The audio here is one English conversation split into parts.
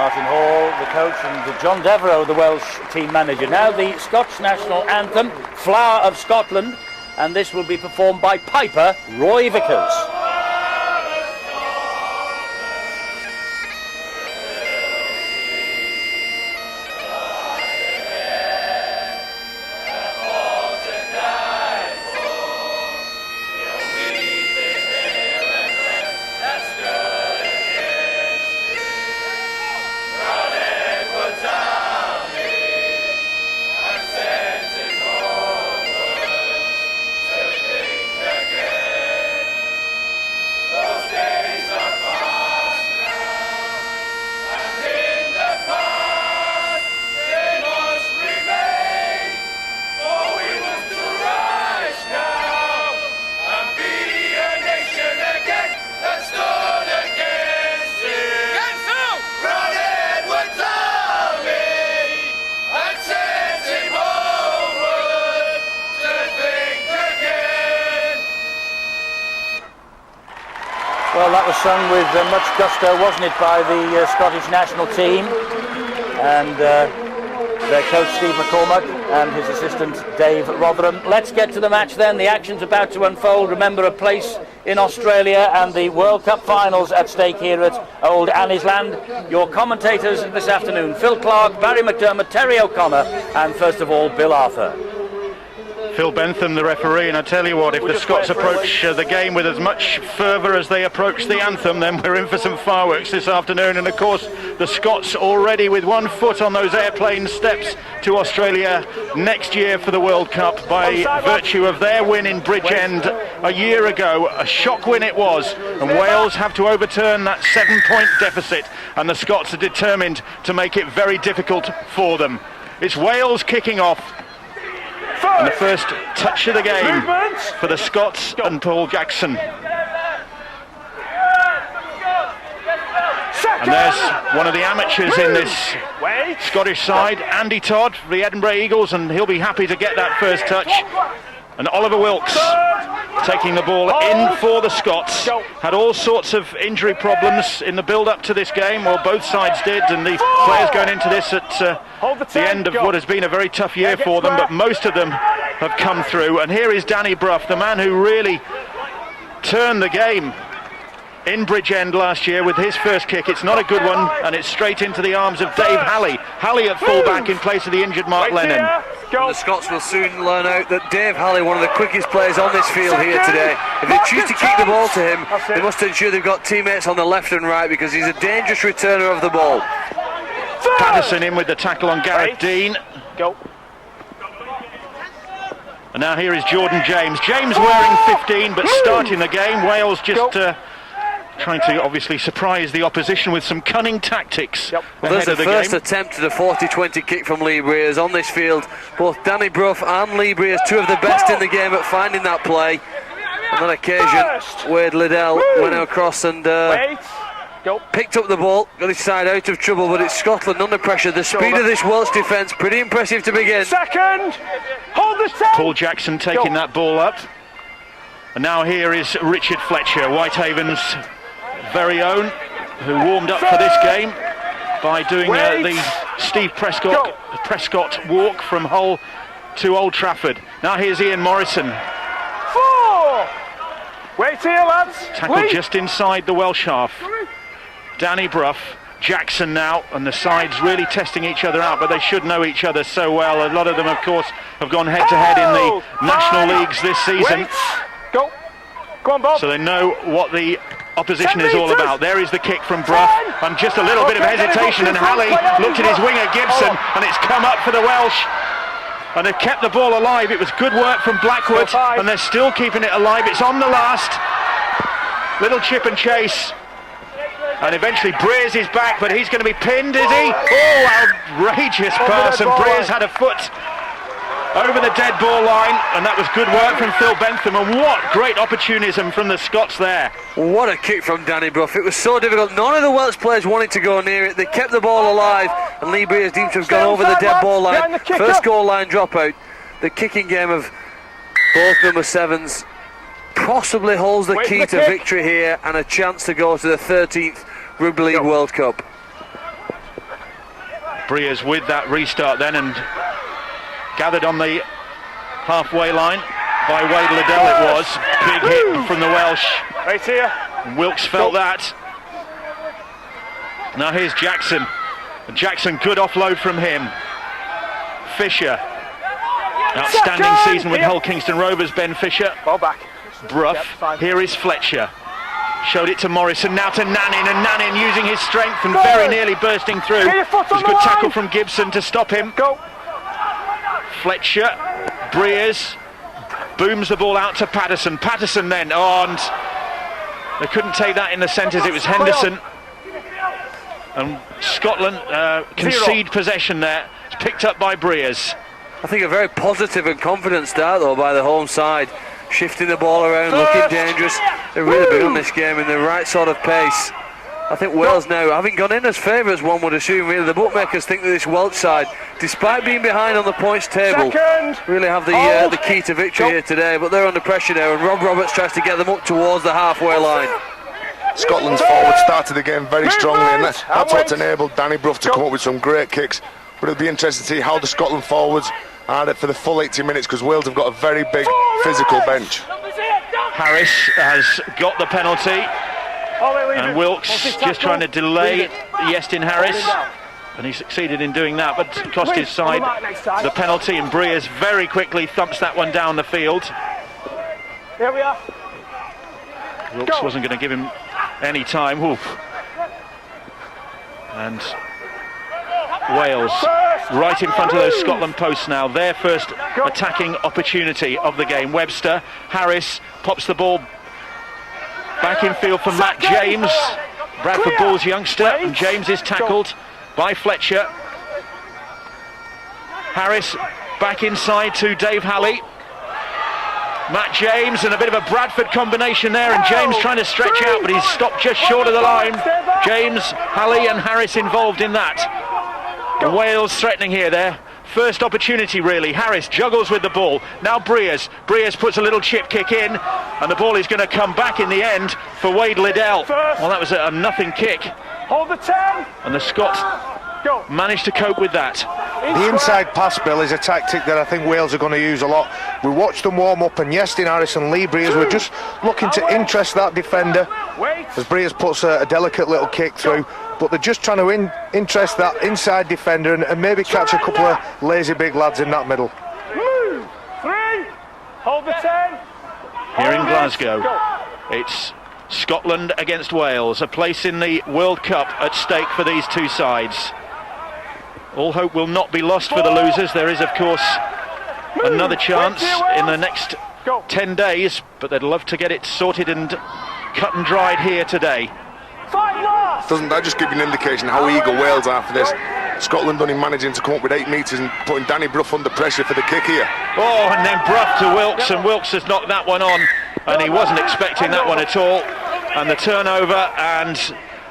Martin Hall, the coach, and John Devereux, the Welsh team manager. Now the Scottish national anthem, Flower of Scotland, and this will be performed by piper Roy Vickers. Well, that was sung with much gusto, wasn't it, by the Scottish national team, and their coach Steve McCormack and his assistant Dave Rotherham. Let's get to the match then. The action's about to unfold. Remember, a place in Australia and the World Cup finals at stake here at Old Annie's Land. Your commentators this afternoon: Phil Clark, Barry McDermott, Terry O'Connor, and first of all, Bill Arthur. Phil Bentham, the referee, and I tell you what, if the Scots approach the game with as much fervour as they approach the anthem, then we're in for some fireworks this afternoon. And of course, the Scots already with one foot on those airplane steps to Australia next year for the World Cup by virtue of their win in Bridgend a year ago. A shock win it was, and Wales have to overturn that 7-point deficit, and the Scots are determined to make it very difficult for them. It's Wales kicking off. And the first touch of the game for the Scots and Paul Jackson. And there's one of the amateurs in this Scottish side, Andy Todd, for the Edinburgh Eagles, and he'll be happy to get that first touch. And Oliver Wilkes taking the ball in for the Scots. Had all sorts of injury problems in the build-up to this game. Well, both sides did, and the players going into this at the end of what has been a very tough year for them, but most of them have come through. And here is Danny Brough, the man who really turned the game in Bridgend last year with his first kick. It's not a good one, and it's straight into the arms of Dave Halley. Halley at full-back in place of the injured Mark Lennon. The Scots will soon learn out that Dave Halley, one of the quickest players on this field here today, if they choose to kick the ball to him, they must ensure they've got teammates on the left and right, because he's a dangerous returner of the ball. Patterson in with the tackle on Gareth Dean. And now here is Jordan James. James wearing 15, but starting the game. Wales just trying to obviously surprise the opposition with some cunning tactics. Well, there's the first attempt at a 40-20 kick from Lee Breers on this field. Both Danny Brough and Lee Breers, two of the best in the game at finding that play. On that occasion, Wade Liddell went across and picked up the ball, got his side out of trouble, but it's Scotland under pressure. The speed of this Welsh defence, pretty impressive to begin. Second, hold the set. Paul Jackson taking that ball up. And now here is Richard Fletcher, Whitehaven's very own, who warmed up for this game by doing the Steve Prescott walk from Hull to Old Trafford. Now here's Ian Morrison. 4. Wait here, lads. Tackled just inside the Welsh half. Danny Brough, Jackson now, and the sides really testing each other out, but they should know each other so well. A lot of them, of course, have gone head-to-head in the national leagues this season. Go on, Bob. So they know what the opposition is all about. There is the kick from Brough, and just a little bit of hesitation, and Halley looked at his winger Gibson, and it's come up for the Welsh, and they've kept the ball alive. It was good work from Blackwood, and they're still keeping it alive. It's on the last little chip and chase, and eventually Breers is back, but he's going to be pinned, is he? Oh, outrageous pass, and Breers had a foot over the dead ball line, and that was good work from Phil Bentham, and what great opportunism from the Scots there. What a kick from Danny Brough. It was so difficult. None of the Welsh players wanted to go near it. They kept the ball alive, and Lee Breers deemed to have gone over the dead ball line. First goal line dropout. The kicking game of both number 7s possibly holds the key to victory here and a chance to go to the 13th Rugby League World Cup. Breers with that restart then, and gathered on the halfway line by Wade Liddell it was. Big hit from the Welsh. Right here. Wilkes felt that. Now here's Jackson. Jackson, good offload from him. Fisher. Outstanding season with Hull Kingston Rovers, Ben Fisher. Ball back. Brough. Yep, Here is Fletcher. Showed it to Morrison, now to Nannin, and Nannin using his strength and very nearly bursting through. Get your foot It was on a good the tackle line. from Gibson to stop him. Go. Fletcher, Breers, booms the ball out to Patterson. Patterson then, and they couldn't take that in the centres, it was Henderson. And Scotland concede possession there. It's picked up by Breers. I think a very positive and confident start though by the home side, shifting the ball around, looking dangerous. They've really begun this game in the right sort of pace. I think Wales now, having gone in as favourites, one would assume, really, the bookmakers think that this Welsh side, despite being behind on the points table, really have the key to victory here today, but they're under pressure now, and Rob Roberts tries to get them up towards the halfway line. Scotland's forward started the game very strongly, and that's what's enabled Danny Brough to come up with some great kicks. But it'll be interesting to see how the Scotland forwards are for the full 80 minutes, because Wales have got a very big physical bench. Harris has got the penalty, and Wilkes just trying to delay Iestyn Harris, and he succeeded in doing that, but cost his side the penalty, and Breers very quickly thumps that one down the field. Here we are. Wilkes wasn't going to give him any time. Oof. And Wales right in front of those Scotland posts now, their first attacking opportunity of the game. Webster, Harris pops the ball back in field for Matt James, Bradford Bulls youngster, and James is tackled by Fletcher. Harris back inside to Dave Halley. Matt James and a bit of a Bradford combination there, and James trying to stretch out, but he's stopped just short of the line. James, Halley and Harris involved in that. Wales threatening here, their first opportunity really. Harris juggles with the ball. Now Breers puts a little chip kick in, and the ball is going to come back in the end for Wade Liddell. Well, that was a nothing kick. Hold the 10. And the Scots managed to cope with that. The inside pass, Bill, is a tactic that I think Wales are going to use a lot. We watched them warm up, and Iestyn Harris and Lee Breers were just looking to interest that defender as Breers puts a delicate little kick through, but they're just trying to interest that inside defender and maybe catch a couple of lazy big lads in that middle. Move. 3. Hold the 10. Here in Glasgow, it's Scotland against Wales, a place in the World Cup at stake for these two sides. All hope will not be lost for the losers. There is, of course, another chance in the next 10 days, but they'd love to get it sorted and cut and dried here today. Doesn't that just give you an indication how eager Wales are for this? Scotland only managing to come up with 8 metres and putting Danny Brough under pressure for the kick here. Oh, and then Brough to Wilkes, and Wilkes has knocked that one on, and he wasn't expecting that one at all. And the turnover, and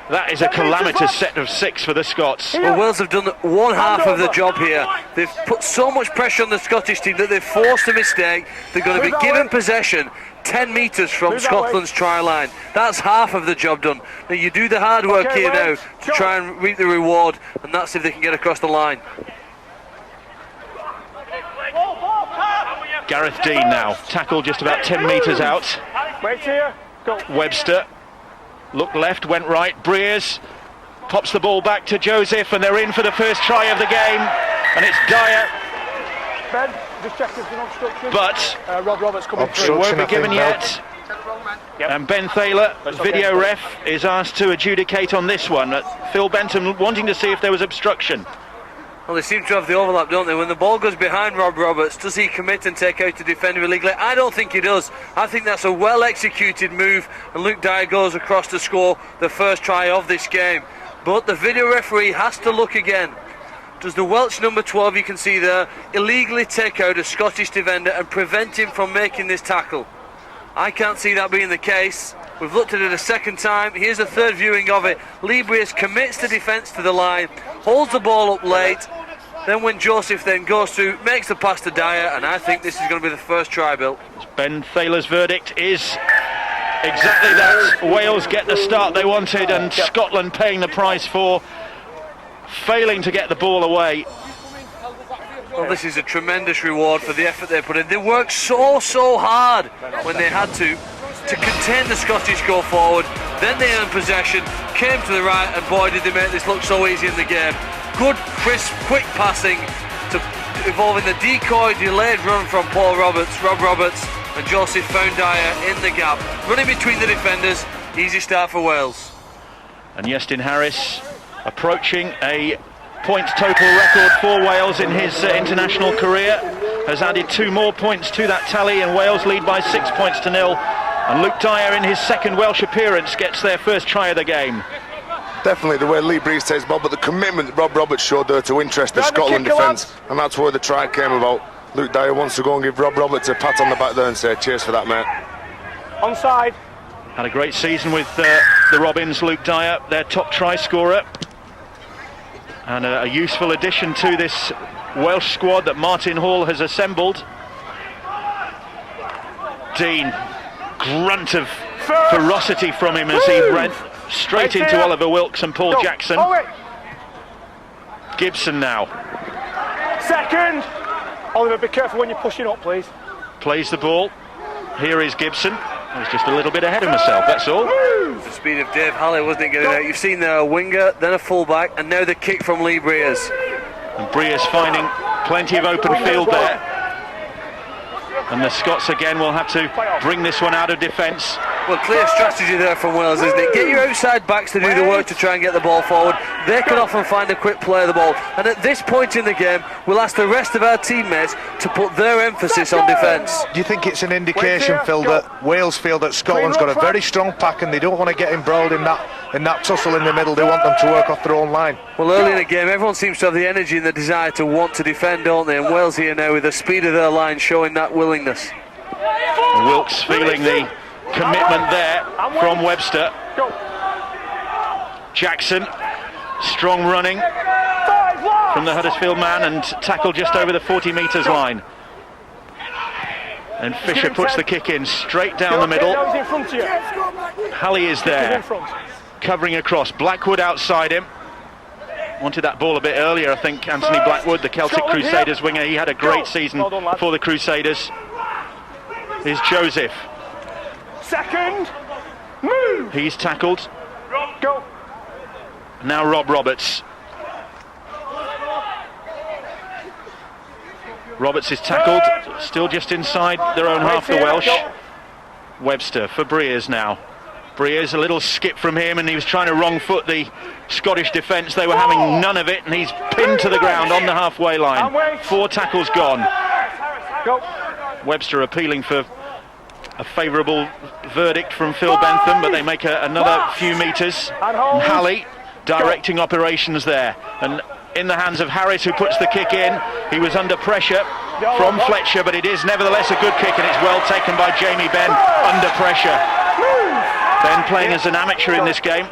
that is a calamitous set of 6 for the Scots. Well, Wales have done one half of the job here. They've put so much pressure on the Scottish team that they've forced a mistake. They're going to be given possession 10 metres from Scotland's try line. That's half of the job done. Now you do the hard work here now to try and reap the reward, and that's if they can get across the line. Gareth Dean now, tackle just about 10 metres out. Wait here. Go. Webster, looked left, went right. Breers pops the ball back to Joseph, and they're in for the first try of the game, and it's Dyer. Ben, just check if there's an obstruction. But Rob Roberts coming it through. won't be given yet. And Ben Thaler, video ref, is asked to adjudicate on this one. Phil Benton wanting to see if there was obstruction. Well, they seem to have the overlap, don't they? When the ball goes behind Rob Roberts, does he commit and take out the defender illegally? I don't think he does. I think that's a well-executed move, and Luke Dyer goes across to score the first try of this game. But the video referee has to look again. Does the Welsh number 12, you can see there, illegally take out a Scottish defender and prevent him from making this tackle? I can't see that being the case. We've looked at it a second time. Here's a third viewing of it. Lee Breers commits the defence to the line, holds the ball up late. Then when Joseph then goes through, makes the pass to Dyer, and I think this is going to be the first try, Bill. Ben Thaler's verdict is exactly that. Wales get the start they wanted, and Scotland paying the price for failing to get the ball away. Well, this is a tremendous reward for the effort they put in. They worked so hard when they had to contain the Scottish go forward. Then they earned possession, came to the right, and boy did they make this look so easy in the game. Good, crisp, quick passing involving the decoy delayed run from Rob Roberts, and Joseph found Dyer in the gap. Running between the defenders, easy start for Wales. And Iestyn Harris approaching a points total record for Wales in his international career, has added 2 more points to that tally, and Wales lead by 6 points to 0. And Luke Dyer in his second Welsh appearance gets their first try of the game. Definitely the way Lee Breeze takes ball, but the commitment that Rob Roberts showed there to interest the Scotland defence, and that's where the try came about. Luke Dyer wants to go and give Rob Roberts a pat on the back there and say cheers for that, mate. Onside. Had a great season with the Robins. Luke Dyer, their top try scorer, and a useful addition to this Welsh squad that Martin Hall has assembled. Dean, grunt of ferocity from him as he ran straight into Oliver Wilkes and Paul Jackson. Gibson now. Second. Oliver, be careful when you're pushing up, please. Plays the ball. Here is Gibson. I was just a little bit ahead of myself, that's all. The speed of Dave Halley, wasn't it, getting out? You've seen there a winger, then a fullback, and now the kick from Lee Breers. And Breers finding plenty of open field there. And the Scots again will have to bring this one out of defence. Well, clear strategy there from Wales, isn't it? Get your outside backs to do the work to try and get the ball forward. They can often find a quick play of the ball. And at this point in the game, we'll ask the rest of our teammates to put their emphasis on defence. Do you think it's an indication, Phil, that Wales feel that Scotland's got a very strong pack and they don't want to get embroiled in that tussle in the middle? They want them to work off their own line. Well, early in the game, everyone seems to have the energy and the desire to want to defend, don't they? And Wales here now with the speed of their line showing that willingness. And Wilkes feeling the commitment there from Webster. Jackson, strong running from the Huddersfield man and tackled just over the 40 metres line. And Fisher puts the kick in straight down the middle. Halley is there, covering across. Blackwood outside him. Wanted that ball a bit earlier, I think. Anthony Blackwood, the Celtic Crusaders winger, he had a great season for the Crusaders. Here's Joseph. Second. Move. He's tackled. Go. Now Rob Roberts. Roberts is tackled, still just inside their own half, the Welsh. Webster for Breers now. Breers, a little skip from him, and he was trying to wrong foot the Scottish defence. They were having none of it, and he's pinned to the ground on the halfway line. 4 tackles gone. Webster appealing for a favourable verdict from Phil Bentham, but they make another few metres. And Halley directing operations there, and in the hands of Harris, who puts the kick in. He was under pressure from Fletcher, but it is nevertheless a good kick, and it's well taken by Jamie Benn under pressure. Benn playing as an amateur in this game.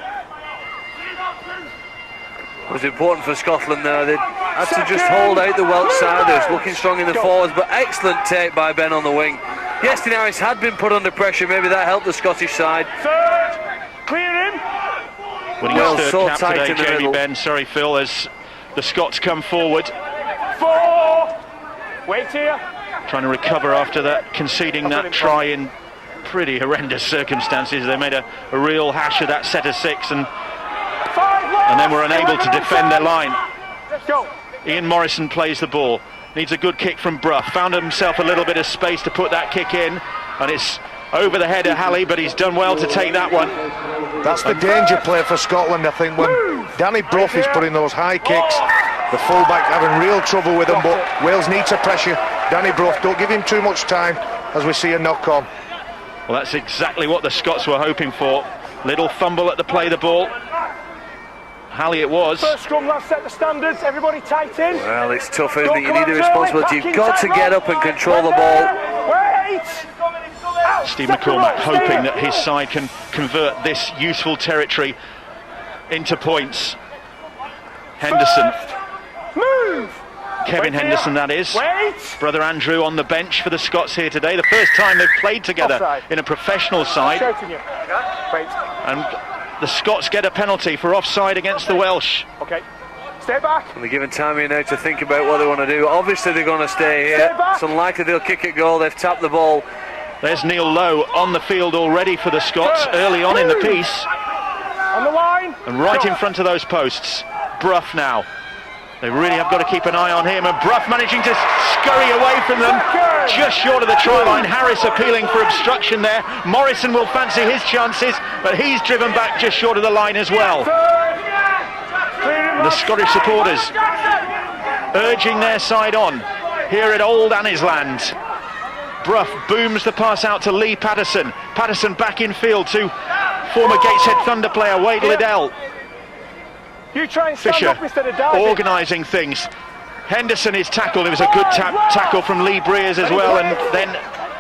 It was important for Scotland there. They had to just hold out the Welsh siders, looking strong in the forwards, but excellent take by Benn on the wing. Iestyn Harris had been put under pressure, maybe that helped the Scottish side. Clear him. Winning his third cap today, Jamie Benn. Sorry, Phil, as the Scots come forward. 4. Wait here. Trying to recover after that, conceding that try in pretty horrendous circumstances. They made a real hash of that set of 6, and then were unable to defend their line. Ian Morrison plays the ball. Needs a good kick from Brough. Found himself a little bit of space to put that kick in, and it's over the head of Halley, but he's done well to take that one. That's the danger play for Scotland, I think, when Danny Brough is putting those high kicks. The fullback having real trouble with them, but Wales need to pressure Danny Brough. Don't give him too much time as we see a knock on. Well, that's exactly what the Scots were hoping for. Little fumble at the play the ball. Halley it was. First scrum, lads, set the standards. Everybody tight in. Well, it's tough, isn't it? You need a responsibility. You've got to get up and control the ball. Wait. Steve McCormack hoping that his side can convert this useful territory into points. Henderson. Move. Kevin Henderson, that is. Brother Andrew on the bench for the Scots here today. The first time they've played together in a professional side. And the Scots get a penalty for offside against the Welsh. Okay. Stay back. And they're giving time here now to think about what they want to do. Obviously they're going to stay here. It's unlikely they'll kick a goal. They've tapped the ball. There's Neil Lowe on the field already for the Scots early on in the piece. On the line. And right in front of those posts. Brough now. They really have got to keep an eye on him, and Brough managing to scurry away from them, just short of the try line. Harris appealing for obstruction there. Morrison will fancy his chances, but he's driven back just short of the line as well. The Scottish supporters urging their side on here at Old Annisland. Brough booms the pass out to Lee Patterson. Patterson back in field to former Gateshead Thunder player Wade Liddell. You try and stand Fisher up instead of diving. organising things. Henderson is tackled. It was a good tackle from Lee Breers as well, and then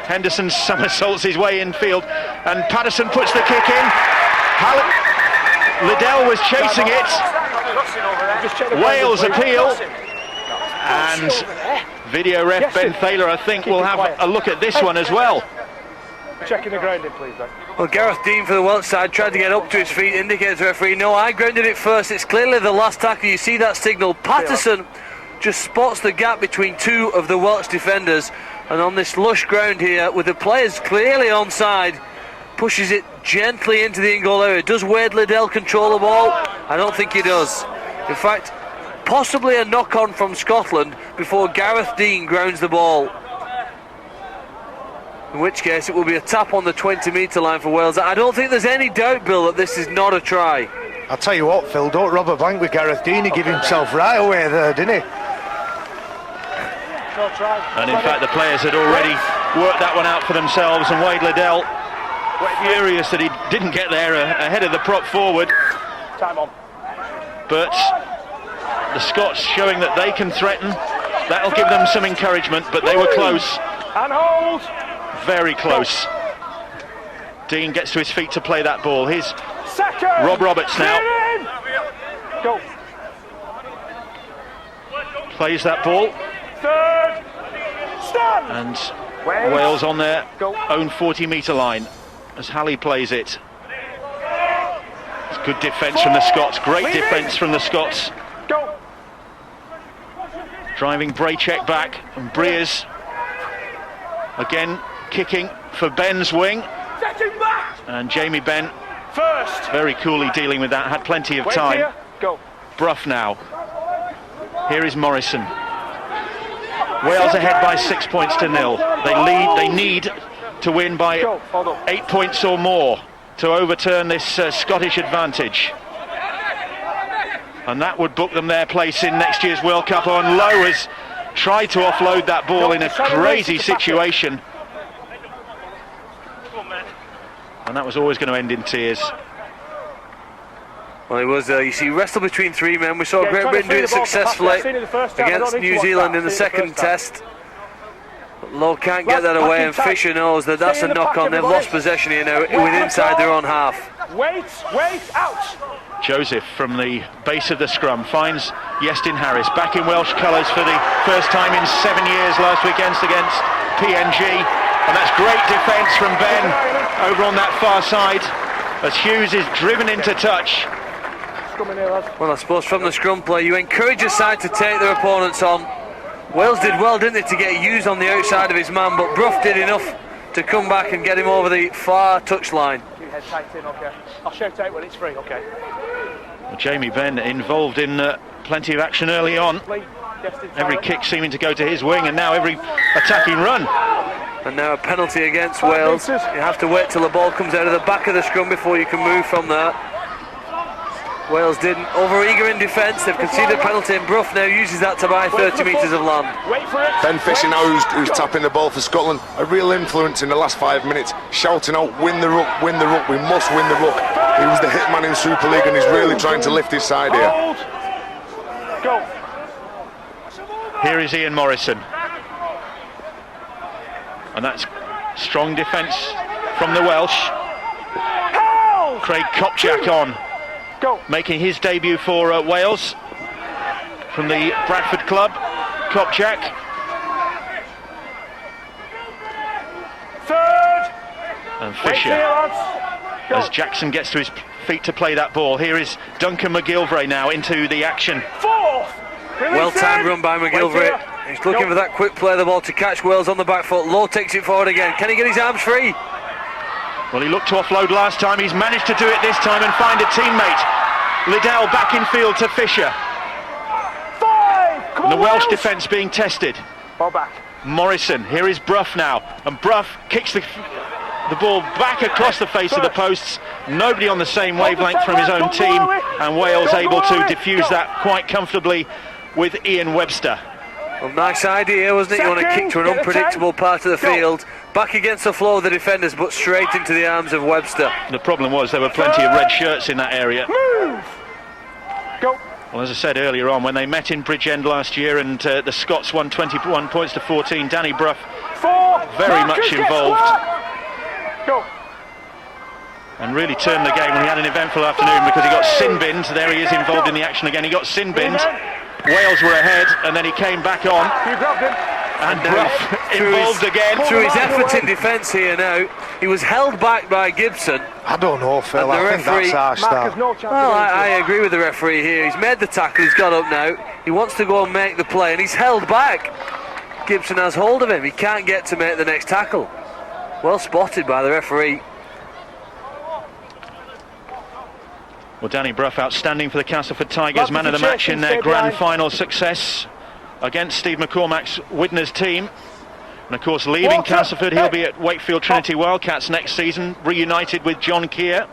Henderson somersaults his way in field, and Patterson puts the kick in. Liddell was chasing it. Wales appeal, and video ref Ben Thaler, I think, will have a look at this one as well. Checking the grounding, please, Ben. Well, Gareth Dean for the Welsh side tried to get up to his feet, indicates the referee, no, I grounded it first. It's clearly the last tackle. You see that signal. Patterson just spots the gap between two of the Welsh defenders, and on this lush ground here, with the players clearly onside, pushes it gently into the in-goal area. Does Wade Liddell control the ball? I don't think he does. In fact, possibly a knock-on from Scotland before Gareth Dean grounds the ball. In which case it will be a tap on the 20-metre line for Wales. I don't think there's any doubt, Bill, that this is not a try. I'll tell you what, Phil, don't rob a bank with Gareth Dean. He gave himself right away there, didn't he? No try. And in fact the players had already worked that one out for themselves, and Wade Liddell furious that he didn't get there ahead of the prop forward. Time on. But the Scots showing that they can threaten. That'll give them some encouragement, but they were close. And hold. Very close. Dean gets to his feet to play that ball. Here's Second. Rob Roberts now. Go. Plays that ball. Third. Stand. And Wales on their own 40-metre line as Halley plays it. It's good defence from the Scots. Great defence from the Scots. Go. Driving Braycheck back, and Breers again kicking for Ben's wing, and Jamie Benn First. very coolly dealing with that, had plenty of time. Here. Go. Brough now. Here is Morrison. Wales ahead by 6 points to 0. They need to win by 8 points or more to overturn this Scottish advantage, and that would book them their place in next year's World Cup. On Lowe has tried to offload that ball in a crazy situation, and that was always going to end in tears. Well, he was, you see, wrestled between three men. We saw Great Britain do it successfully against New Zealand in the second test. But Lowe can't get that away, and Fisher knows that that's a knock-on. They've lost possession here now, with inside their own half. Wait, out. Joseph from the base of the scrum finds Iestyn Harris back in Welsh colours for the first time in 7 years last weekend against PNG, and that's great defence from Ben over on that far side as Hughes is driven into touch. Well, I suppose from the scrum play you encourage a side to take their opponents on. Wales did well, didn't they, to get Hughes on the outside of his man, but Brough did enough to come back and get him over the far touchline. Head tight in, okay. I'll shout out when it's free, okay. Well, Jamie Benn involved in plenty of action early on. Every kick seeming to go to his wing, and now every attacking run. And now a penalty against Wales. You have to wait till the ball comes out of the back of the scrum before you can move from there. Wales didn't, over-eager in defence. They've conceded a penalty, and Brough now uses that to buy 30 metres of land. Ben Fisher now, who's tapping the ball for Scotland, a real influence in the last 5 minutes, shouting out, win the ruck, we must win the ruck. He was the hitman in Super League, and he's really trying to lift his side here. Go. Here is Ian Morrison, and that's strong defence from the Welsh. Craig Kopczak on, making his debut for Wales from the Bradford club. Kopczak. Third. And Fisher, as Jackson gets to his feet to play that ball. Here is Duncan McGilvray now into the action. Well timed run by McGilvray. He's looking for that quick play of the ball to catch Wales on the back foot. Lowe takes it forward again. Can he get his arms free? Well, he looked to offload last time. He's managed to do it this time and find a teammate. Liddell back in field to Fisher. And the Welsh defence being tested. Ball back. Morrison, here is Brough now, and Brough kicks the ball back across the face of the posts. Nobody on the same wavelength from his own team, and Wales able to defuse that quite comfortably with Ian Webster. Well, nice idea, wasn't it? You want to kick to an unpredictable part of the field, back against the flow of the defenders, but straight into the arms of Webster. The problem was there were plenty of red shirts in that area. Move. Go. Well, as I said earlier on, when they met in Bridgend last year and the Scots won 21 points to 14, Danny Brough very much involved. Go. And really turned the game when he had an eventful afternoon because he got sin-binned. There he is involved in the action again. He got sin-binned. Wales were ahead and then he came back on. You grabbed him. And Brough involved again. Through his efforts in defence here now, he was held back by Gibson. I don't know, Phil. I think that's harsh. Well, I agree with the referee here. He's made the tackle, he's got up now. He wants to go and make the play, and he's held back. Gibson has hold of him. He can't get to make the next tackle. Well spotted by the referee. Well, Danny Brough outstanding for the Castleford Tigers, man of the match in their grand final success against Steve McCormack's Widner's team. And of course, leaving Castleford, he'll be at Wakefield Trinity Wildcats next season, reunited with John Keir.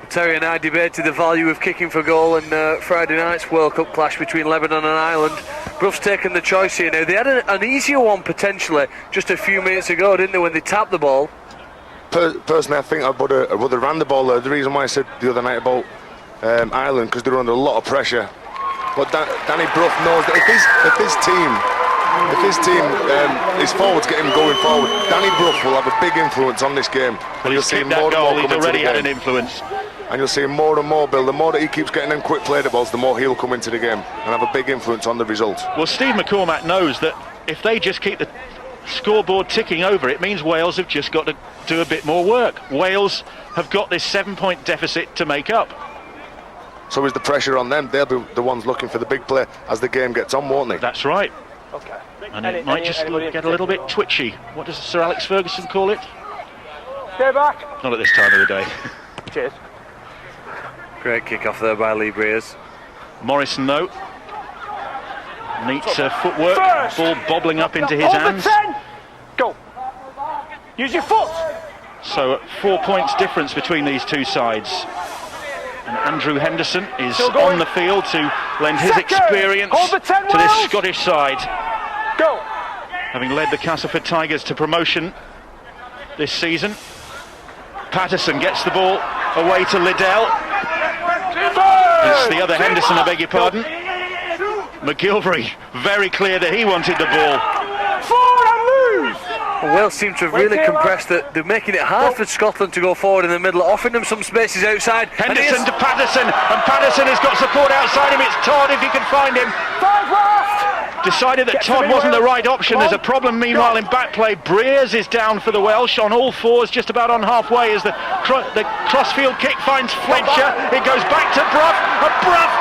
Terry and I debated the value of kicking for goal in Friday night's World Cup clash between Lebanon and Ireland. Broug's taken the choice here now. They had an easier one potentially just a few minutes ago, didn't they, when they tapped the ball? Personally, I think I would have ran the ball there. The reason why I said the other night about Ireland, because they're under a lot of pressure. But Danny Brough knows that if his team, his forwards get him going forward, Danny Brough will have a big influence on this game. Well, he's kicked that goal, he's already had an influence. And you'll see more and more, Bill. The more that he keeps getting them quick play balls, the more he'll come into the game and have a big influence on the result. Well, Steve McCormack knows that if they just keep the scoreboard ticking over, it means Wales have just got to do a bit more work. Wales have got this 7-point deficit to make up. So is the pressure on them. They'll be the ones looking for the big play as the game gets on, won't they? That's right. Okay. And it might just get a little bit twitchy. What does Sir Alex Ferguson call it? Stay back. Not at this time of the day. Cheers. Great kick off there by Lee Breers. Morrison, though, neat footwork, ball bobbling up into his hands. 10. Go. Use your foot. So 4 points difference between these two sides. And Andrew Henderson is on the field to lend his experience to this Scottish side. Go. Having led the Castleford Tigers to promotion this season. Patterson gets the ball away to Liddell. It's the other Henderson, I beg your pardon. McGilvray, very clear that he wanted the ball. Forward and move. Well, Wales seem to have really compressed it. They're making it hard for Scotland to go forward in the middle, offering them some spaces outside. Henderson to Patterson, and Patterson has got support outside him. It's Todd if he can find him. 5 left. Decided that Todd wasn't the right option. There's a problem meanwhile in back play. Breers is down for the Welsh on all fours, just about on halfway as the crossfield kick finds Fletcher. It goes back to Brough, and Brough,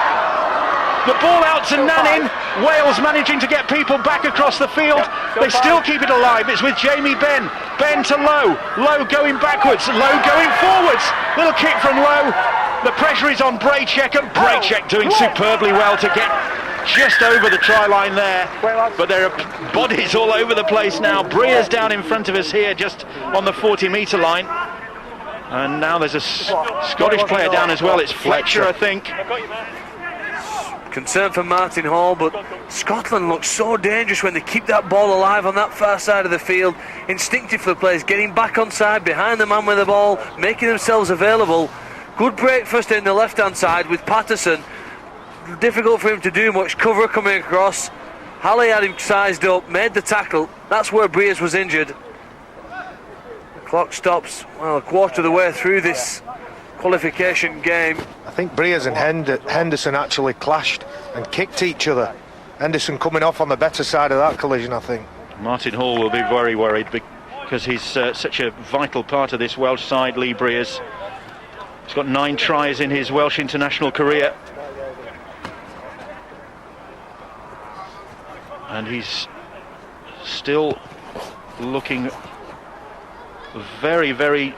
the ball out to Nannin. Wales managing to get people back across the field. They still keep it alive. It's with Jamie Benn. Benn to Lowe. Lowe going backwards. Lowe going forwards. Little kick from Lowe. The pressure is on Braycheck, and Braycheck doing superbly well to get just over the try line there. But there are bodies all over the place now. Breers down in front of us here, just on the 40-metre line. And now there's a Scottish player down as well. It's Fletcher, I think. Concern for Martin Hall, but Scotland looks so dangerous when they keep that ball alive on that far side of the field. Instinctive for the players, getting back on side behind the man with the ball, making themselves available. Good break first in the left-hand side with Patterson. Difficult for him to do much. Cover coming across. Halley had him sized up, made the tackle. That's where Breers was injured. The clock stops, well, a quarter of the way through this qualification game. I think Breers and Henderson actually clashed and kicked each other. Henderson coming off on the better side of that collision, I think. Martin Hall will be very worried because he's such a vital part of this Welsh side, Lee Breers. He's got 9 tries in his Welsh international career. And he's still looking very, very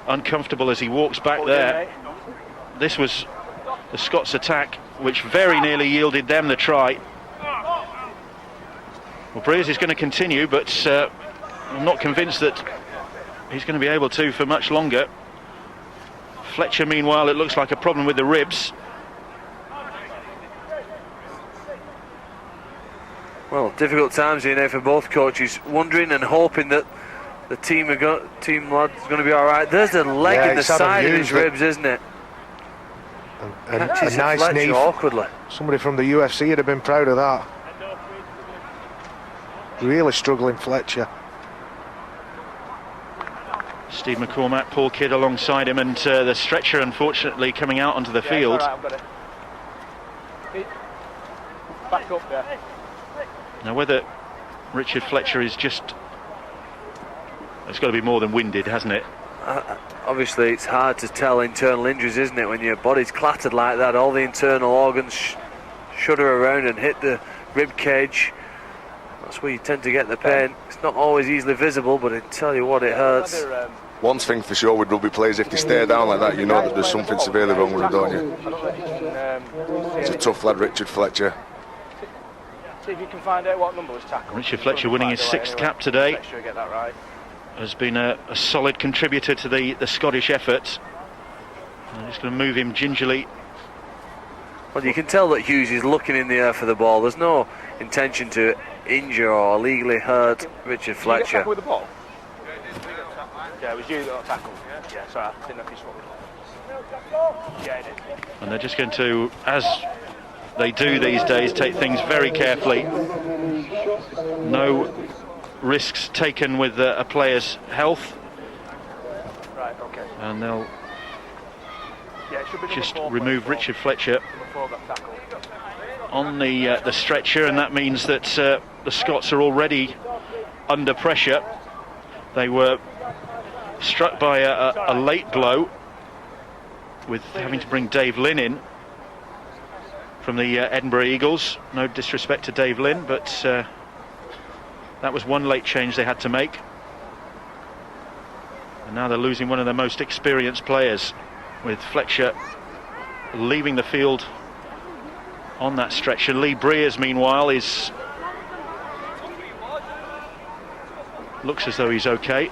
uncomfortable as he walks back there. This was the Scots attack which very nearly yielded them the try. Well, Breers is going to continue, but I'm not convinced that he's going to be able to for much longer. Fletcher, meanwhile, it looks like a problem with the ribs. Well, difficult times here now for both coaches, wondering and hoping that the team lad's going to be all right. There's a leg in the side of his ribs, isn't it? A nice knee. Awkwardly. Somebody from the UFC would have been proud of that. Really struggling, Fletcher. Steve McCormack, Paul Kidd alongside him, and the stretcher unfortunately coming out onto the field. Right, back up there. Now whether Richard Fletcher is just... It's got to be more than winded, hasn't it? Obviously it's hard to tell internal injuries, isn't it, when your body's clattered like that, all the internal organs shudder around and hit the rib cage. That's where you tend to get the pain. It's not always easily visible, but I tell you what, it hurts. One thing for sure with rugby players, if they stay down like that, you know that there's something severely wrong with them, don't you? He's a tough lad, Richard Fletcher. See if you can find out what number was tackled. Richard Fletcher winning his 6th cap today. Make sure you get that right. Has been a solid contributor to the Scottish effort. I'm just going to move him gingerly. Well, you can tell that Hughes is looking in the air for the ball. There's no intention to injure or illegally hurt Richard Fletcher. Did you get tackled with the ball? Yeah, it was you that got tackled. Yeah, sorry, I didn't know if you swapped. Yeah, it did. And they're just going to, as they do these days, take things very carefully. No risks taken with a player's health. Right, okay. And they'll Yeah, it should be just number 4 remove Richard Fletcher Number 4 got tackled. on the stretcher, and that means that the Scots are already under pressure. They were struck by a late blow with having to bring Dave Lynn in from the Edinburgh Eagles. No disrespect to Dave Lynn, but that was one late change they had to make. And now they're losing one of their most experienced players, with Fletcher leaving the field on that stretcher. Lee Breers, meanwhile, looks as though he's okay.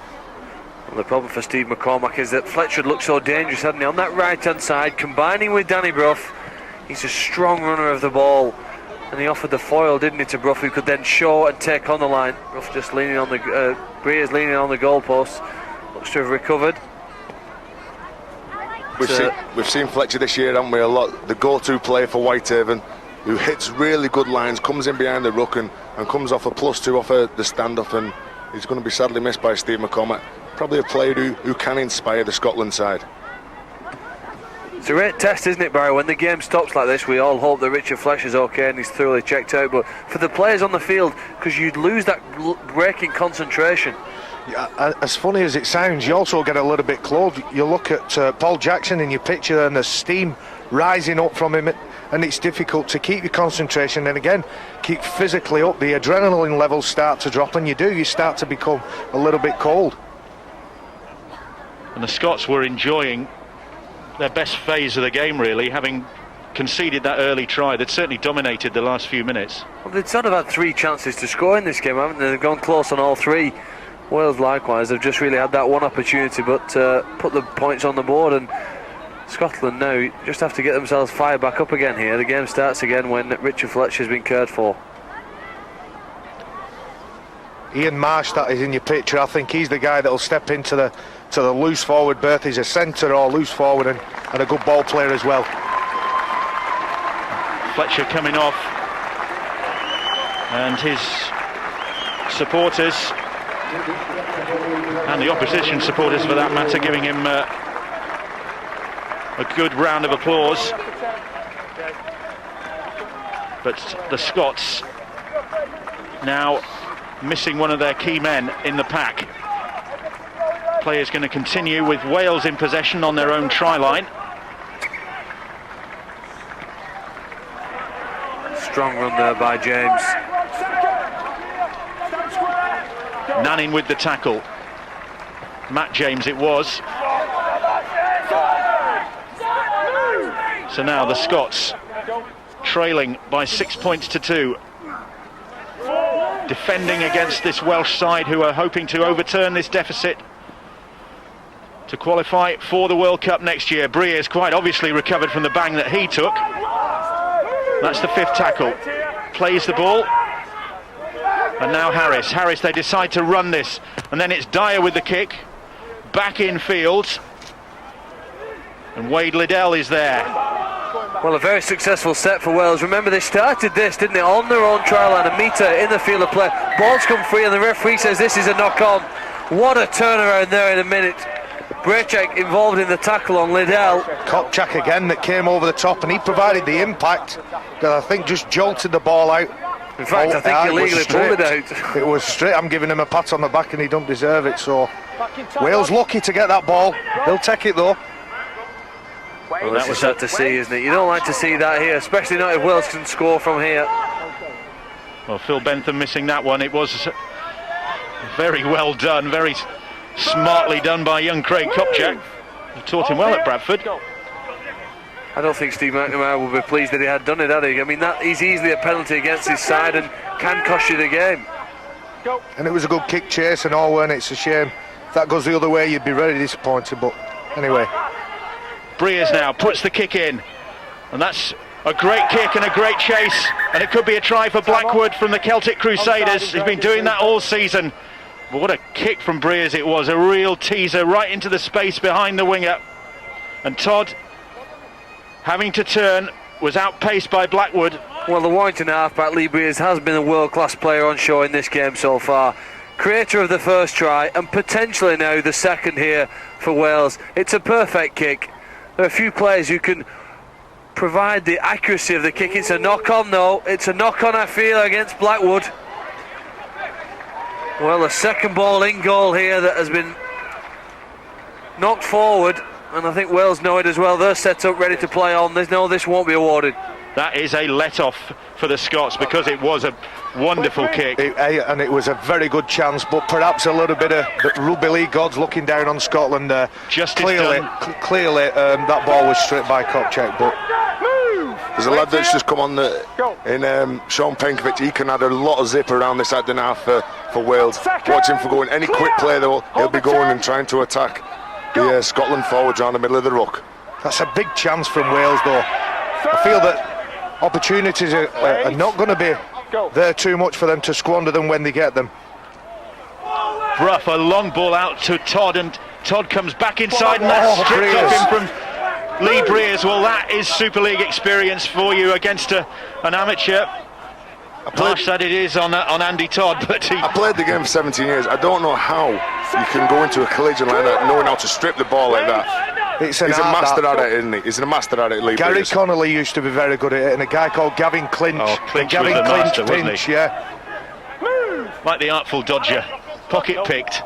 Well, the problem for Steve McCormack is that Fletcher looked so dangerous, hadn't he, on that right-hand side, combining with Danny Brough. He's a strong runner of the ball, and he offered the foil, didn't he, to Brough, who could then show and take on the line. Brough just leaning on the Breers leaning on the goalpost. Looks to have recovered. We've seen Fletcher this year, haven't we, a lot. The go-to player for Whitehaven, who hits really good lines, comes in behind the ruck and comes off a +2 off the stand-up, and he's going to be sadly missed by Steve McCormack. Probably a player who can inspire the Scotland side. It's a great test, isn't it, Barry? When the game stops like this, we all hope that Richard Fletcher's okay and he's thoroughly checked out, but for the players on the field, because you'd lose that breaking concentration. Yeah, as funny as it sounds, you also get a little bit close. You look at Paul Jackson in your picture and the steam rising up from him, and it's difficult to keep your concentration and again keep physically up. The adrenaline levels start to drop, and you start to become a little bit cold. And the Scots were enjoying their best phase of the game, really, having conceded that early try. They'd certainly dominated the last few minutes. Well, they'd sort of had 3 chances to score in this game, haven't they? They've gone close on all 3. Wales likewise, they've just really had that one opportunity, but put the points on the board, and Scotland now just have to get themselves fired back up again here. The game starts again when Richard Fletcher's been cared for. Ian Marsh, that is in your picture. I think he's the guy that'll step into the loose forward berth. He's a centre or loose forward and a good ball player as well. Fletcher coming off, and his supporters, and the opposition supporters for that matter, giving him a good round of applause. But the Scots now missing one of their key men in the pack. Play is going to continue with Wales in possession on their own try line. Strong run there by James. Nanning with the tackle. Matt James it was. So now the Scots trailing by 6 points to 2. Defending against this Welsh side who are hoping to overturn this deficit to qualify for the World Cup next year. Breers quite obviously recovered from the bang that he took. That's the 5th tackle. Plays the ball. And now Harris. Harris, they decide to run this. And then it's Dyer with the kick. Back in field. And Wade Liddell is there. Well, a very successful set for Wales. Remember, they started this, didn't they, on their own try line, a metre in the field of play. Ball's come free and the referee says this is a knock-on. What a turnaround there in a minute. Brejček involved in the tackle on Liddell. Kopchak again that came over the top, and he provided the impact that I think just jolted the ball out. In fact, I think he illegally pulled it out. It was straight. I'm giving him a pat on the back and he don't deserve it. So Wales lucky to get that ball. They'll take it though. Well, that was sad to see, isn't it? You don't like to see that here, especially not if Wales can score from here. Well, Phil Bentham missing that one. It was very well done, very smartly done by young Craig Kopchak. He taught him well at Bradford. I don't think Steve McNamara would be pleased that he had done it, had he? I mean, that is easily a penalty against his side and can cost you the game. And it was a good kick chase and all, and it's a shame. If that goes the other way, you'd be very disappointed, but anyway. Breers now puts the kick in, and that's a great kick and a great chase, and it could be a try for Blackwood from the Celtic Crusaders. He's been doing that all season. But what a kick from Breers it was, a real teaser right into the space behind the winger. And Todd, having to turn, was outpaced by Blackwood. Well, the Warrington halfback Lee Breers has been a world-class player on show in this game so far. Creator of the first try and potentially now the second here for Wales. It's a perfect kick. There are a few players who can provide the accuracy of the kick. It's a knock-on though. It's a knock-on, I feel, against Blackwood. Well, a second ball in goal here that has been knocked forward, and I think Wales know it as well. They're set up ready to play on. They know this won't be awarded. That is a let-off for the Scots because it was a wonderful kick. And it was a very good chance, but perhaps a little bit of the rugby league gods looking down on Scotland. Clearly, that ball was stripped by Kopchak, but there's a lad that's just come on in Sean Penkovic. He can add a lot of zip around this second half for Wales. Watch him for going any quick play though. He'll be going and trying to attack the Scotland forwards around the middle of the ruck. That's a big chance from Wales though. I feel that opportunities are not going to be there too much for them to squander them when they get them. Brough, a long ball out to Todd, and Todd comes back inside, and that's stripped off him from Lee Breers. Well, that is Super League experience for you against an amateur. Harsh that it is on Andy Todd, but I played the game for 17 years. I don't know how you can go into a collision like that knowing how to strip the ball like that. He's a master at it, isn't he? He's a master at it, Lee Gary Breers. Connolly used to be very good at it, and a guy called Gavin Clinch. Oh, Clinch Gavin was the Clinch master, wasn't pinch, he? yeah. Like the Artful Dodger, pocket picked.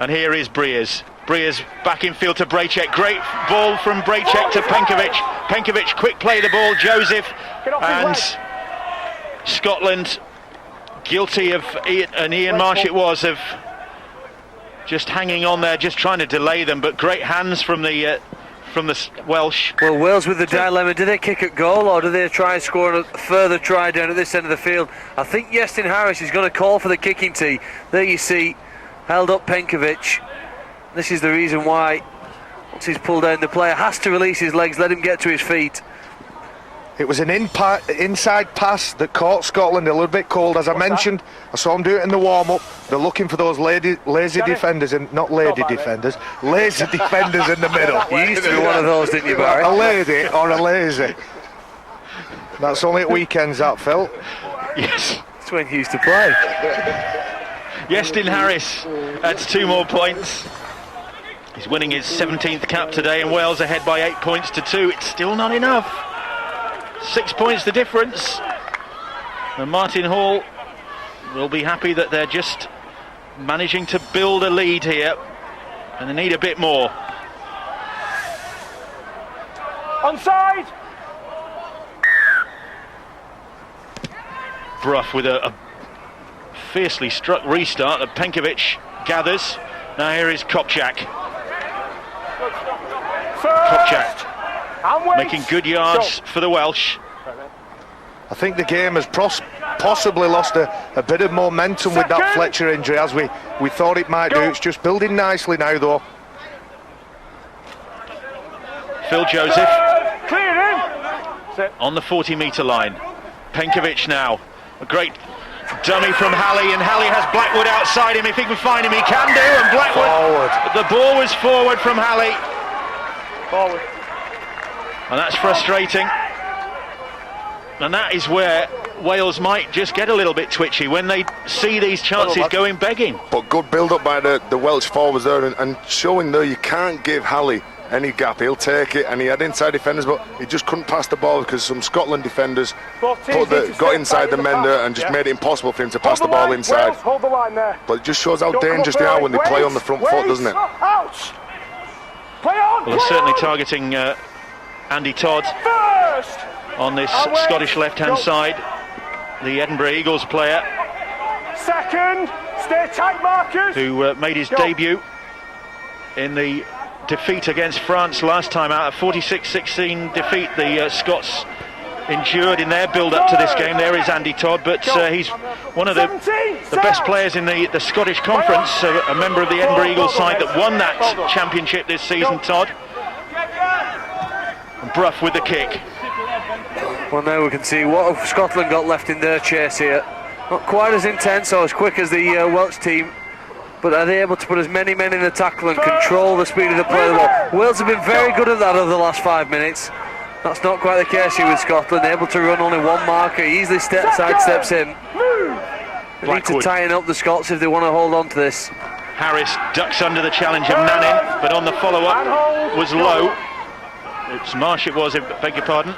And here is Breers. Breers back in field to Brejček. Great ball from Brejček to Penkovic. Penkovic quick play the ball. Joseph and Scotland guilty of Ian Marsh it was of just hanging on there, just trying to delay them, but great hands from the Welsh. Well, Wales with the dilemma, do they kick at goal or do they try and score a further try down at this end of the field? I think Iestyn Harris is going to call for the kicking tee. There you see, held up Penkovic. This is the reason why, once he's pulled down, the player has to release his legs, let him get to his feet. It was an inside pass that caught Scotland a little bit cold, as I mentioned. I saw them do it in the warm-up. They're looking for those lazy defenders, and not lady defenders, lazy defenders in the middle. You used to be one of those, didn't you, Barry? A lady or a lazy. That's only at weekends, that, Phil. Yes. That's when he used to play. Iestyn Harris adds 2 more points. He's winning his 17th cap today, and Wales ahead by 8 points to 2. It's still not enough. 6 points the difference, and Martin Hall will be happy that they're just managing to build a lead here And they need a bit more. Onside! Bruff with a fiercely struck restart that Penkovic gathers. Now here is Kopchak. Kopchak making good yards for the Welsh. I think the game has possibly lost a bit of momentum with that Fletcher injury, as we thought it might do. It's just building nicely now, though. Phil Joseph Clear him! on the 40-metre line. Penkovic now. A great dummy from Halley, and Halley has Blackwood outside him. If he can find him, he can do. And Blackwood, forward. The ball was forward from Halley. Forward. And that's frustrating. And that is where Wales might just get a little bit twitchy when they see these chances going begging. But good build-up by the Welsh forwards there, and showing there you can't give Halley any gap. He'll take it, and he had inside defenders, but he just couldn't pass the ball because some Scotland defenders got inside the men there and just made it impossible for him to pass the ball inside. Wales, hold the line there. But it just shows how dangerous they are when they play on the front foot, doesn't it? Ouch! Play on! Well, they're certainly targeting Andy Todd First! on this Scottish left-hand side. The Edinburgh Eagles player Second! Stay tight, Marcus! who made his debut in the defeat against France last time out. A 46-16 defeat the Scots endured in their build-up to this game. There is Andy Todd, but he's one of the best players in the Scottish Conference, a member of the Edinburgh Eagles side that won that championship this season, Todd. And Bruff with the kick. Well, now we can see what have Scotland got left in their chase here. Not quite as intense or as quick as the Welsh team, but are they able to put as many men in the tackle and control the speed of the play of the ball? Wales have been very good at that over the last 5 minutes. That's not quite the case here with Scotland. They're able to run only one marker, easily sidesteps him. They need to tighten up the Scots if they want to hold on to this. Harris ducks under the challenge of Nannin, but on the follow-up was low. It's Marsh it was, beg your pardon.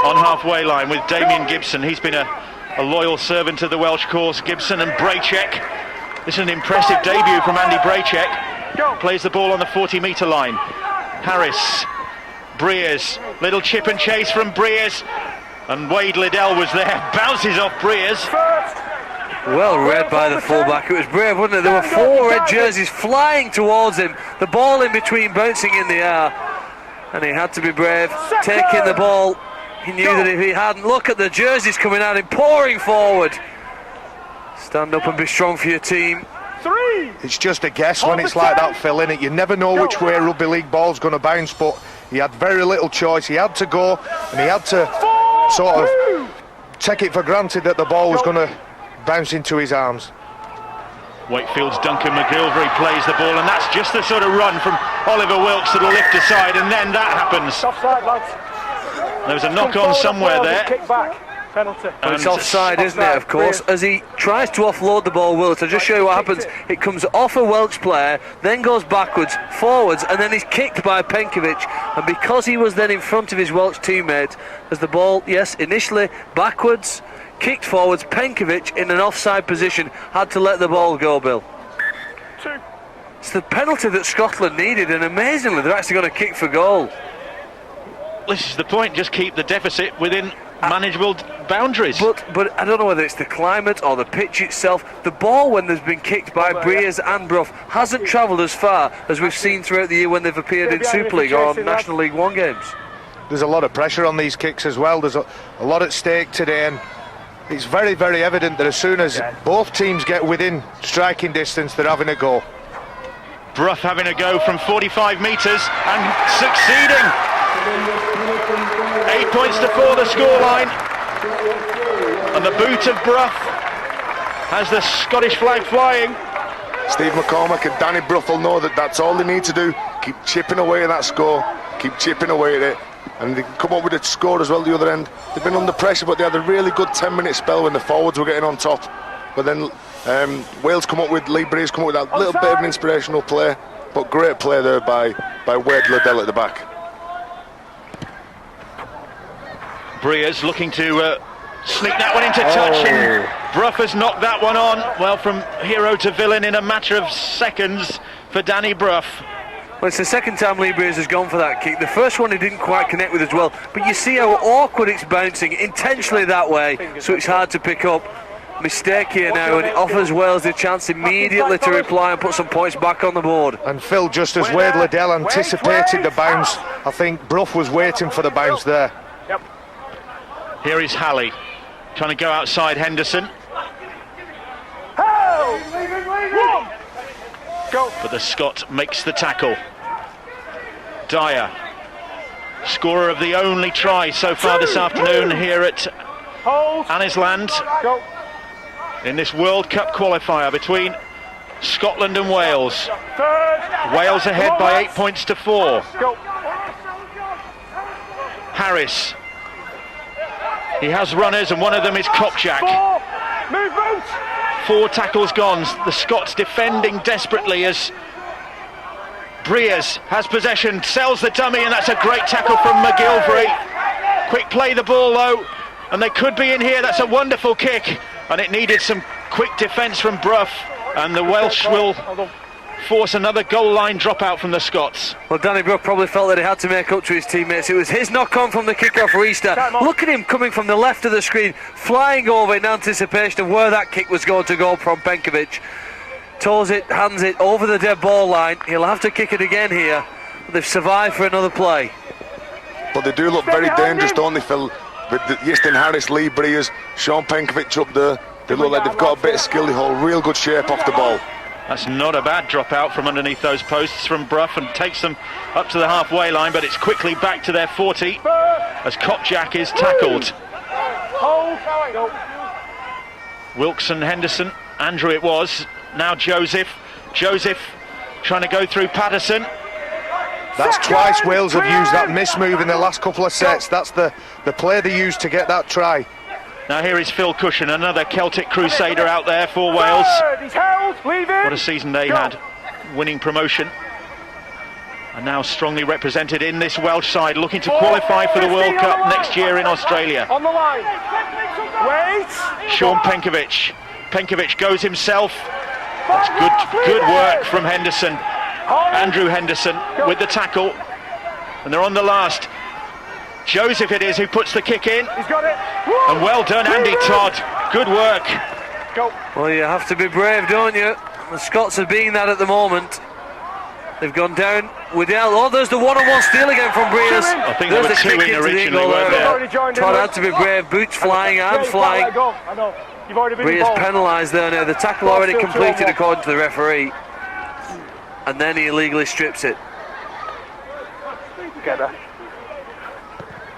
On halfway line with Damien Gibson. He's been a loyal servant of the Welsh cause. Gibson and Braycheck. This is an impressive debut from Andy Braycheck. Plays the ball on the 40-metre line. Harris, Breers, little chip and chase from Breers, and Wade Liddell was there, bounces off Breers. Well read by the fullback. It was brave, wasn't it? There were 4 red jerseys flying towards him, the ball in between bouncing in the air, and he had to be brave, taking the ball. He knew that if he hadn't, look at the jerseys coming out and pouring forward. Stand up and be strong for your team. 3! It's just a guess when it's like that, Phil, innit? You never know which way a rugby league ball's going to bounce, but he had very little choice. He had to go, and he had to sort of take it for granted that the ball was going to bounce into his arms. Wakefield's Duncan McGilvery plays the ball, and that's just the sort of run from Oliver Wilkes that'll lift aside, and then that happens. Offside, lads. There was a knock-on somewhere there. Kick back. Penalty. And it's offside, isn't it, of course, as he tries to offload the ball. Wilkes, I'll just show you what happens. It comes off a Welsh player, then goes backwards, forwards, and then he's kicked by Penkovic. And because he was then in front of his Welsh teammate, as the ball, yes, initially backwards, kicked forwards, Penkovic in an offside position had to let the ball go, Bill. 2. It's the penalty that Scotland needed, and amazingly they're actually going to kick for goal. This is the point, just keep the deficit within manageable boundaries. But I don't know whether it's the climate or the pitch itself. The ball, when there's been kicked by Breers and Bruff, hasn't travelled as far as we've seen throughout the year when they've appeared in Super League or National League One games. There's a lot of pressure on these kicks as well. There's a lot at stake today, and it's very, very evident that as soon as both teams get within striking distance, they're having a go. Bruff having a go from 45 metres and succeeding. 8 points to 4 the scoreline, and the boot of Bruff has the Scottish flag flying. Steve McCormack and Danny Bruff will know that that's all they need to do. Keep chipping away at that score, keep chipping away at it, and they can come up with a score as well the other end. They've been under pressure, but they had a really good 10-minute spell when the forwards were getting on top. But then Wales come up with, Lee Breeze come up with that little bit of an inspirational play, but great play there by Wade Liddell at the back. Breers looking to Sneak that one into touch, and Brough has knocked that one on. Well, from hero to villain in a matter of seconds for Danny Brough. Well, it's the second time Lee Breers has gone for that kick. The first one he didn't quite connect with as well, but you see how awkward it's bouncing intentionally that way, so it's hard to pick up. Mistake here now, and it offers Wales the chance immediately to reply and put some points back on the board. And Phil, just as Wade Liddell anticipated the bounce, I think Brough was waiting for the bounce there. Yep. Here is Halley trying to go outside Henderson. Go. But the Scot makes the tackle. Dyer, scorer of the only try so far this afternoon here at Annisland in this World Cup qualifier between Scotland and Wales. Wales ahead by 8 points to 4. Harris. He has runners, and one of them is Kopczak. 4 tackles gone. The Scots defending desperately as Breers has possession, sells the dummy, and that's a great tackle from McGilvery. Quick play the ball though, and they could be in here. That's a wonderful kick, and it needed some quick defence from Brough, and the Welsh will force another goal line dropout from the Scots. Well, Danny Brough probably felt that he had to make up to his teammates. It was his knock-on from the kick-off restart. Look at him coming from the left of the screen, flying over in anticipation of where that kick was going to go from Penkovic. Toes it, hands it over the dead ball line. He'll have to kick it again here. But they've survived for another play. But they do look very dangerous, don't they, Phil? With Easton Harris, Lee Breers, Sean Penkovic up there. They look like they've got a bit of skill. They hold real good shape off the ball. That's not a bad drop out from underneath those posts from Brough, and takes them up to the halfway line, but it's quickly back to their 40 as Kopczak is tackled. Wilkson, Henderson, Andrew it was, now Joseph trying to go through Patterson. That's twice Wales have used that miss move in the last couple of sets. That's the play they used to get that try. Now here is Phil Cushion, another Celtic crusader out there for Wales. What a season they had, winning promotion. And now strongly represented in this Welsh side, looking to qualify for the World Cup next year in Australia. On the line. Wait. Sean Penkovic. Penkovic goes himself. That's good work from Henderson. Andrew Henderson with the tackle. And they're on the last. Joseph it is who puts the kick in. He's got it. And well done, Andy Todd. Good work. Go. Well, you have to be brave, don't you? The Scots are being that at the moment. They've gone down. Liddell. Oh, there's the one-on-one steal again from Breers. I think there were 2 in originally, weren't there? Todd had to be brave. Boots flying, arms flying. Breers penalised there now. The tackle already completed according to the referee. And then he illegally strips it. Together.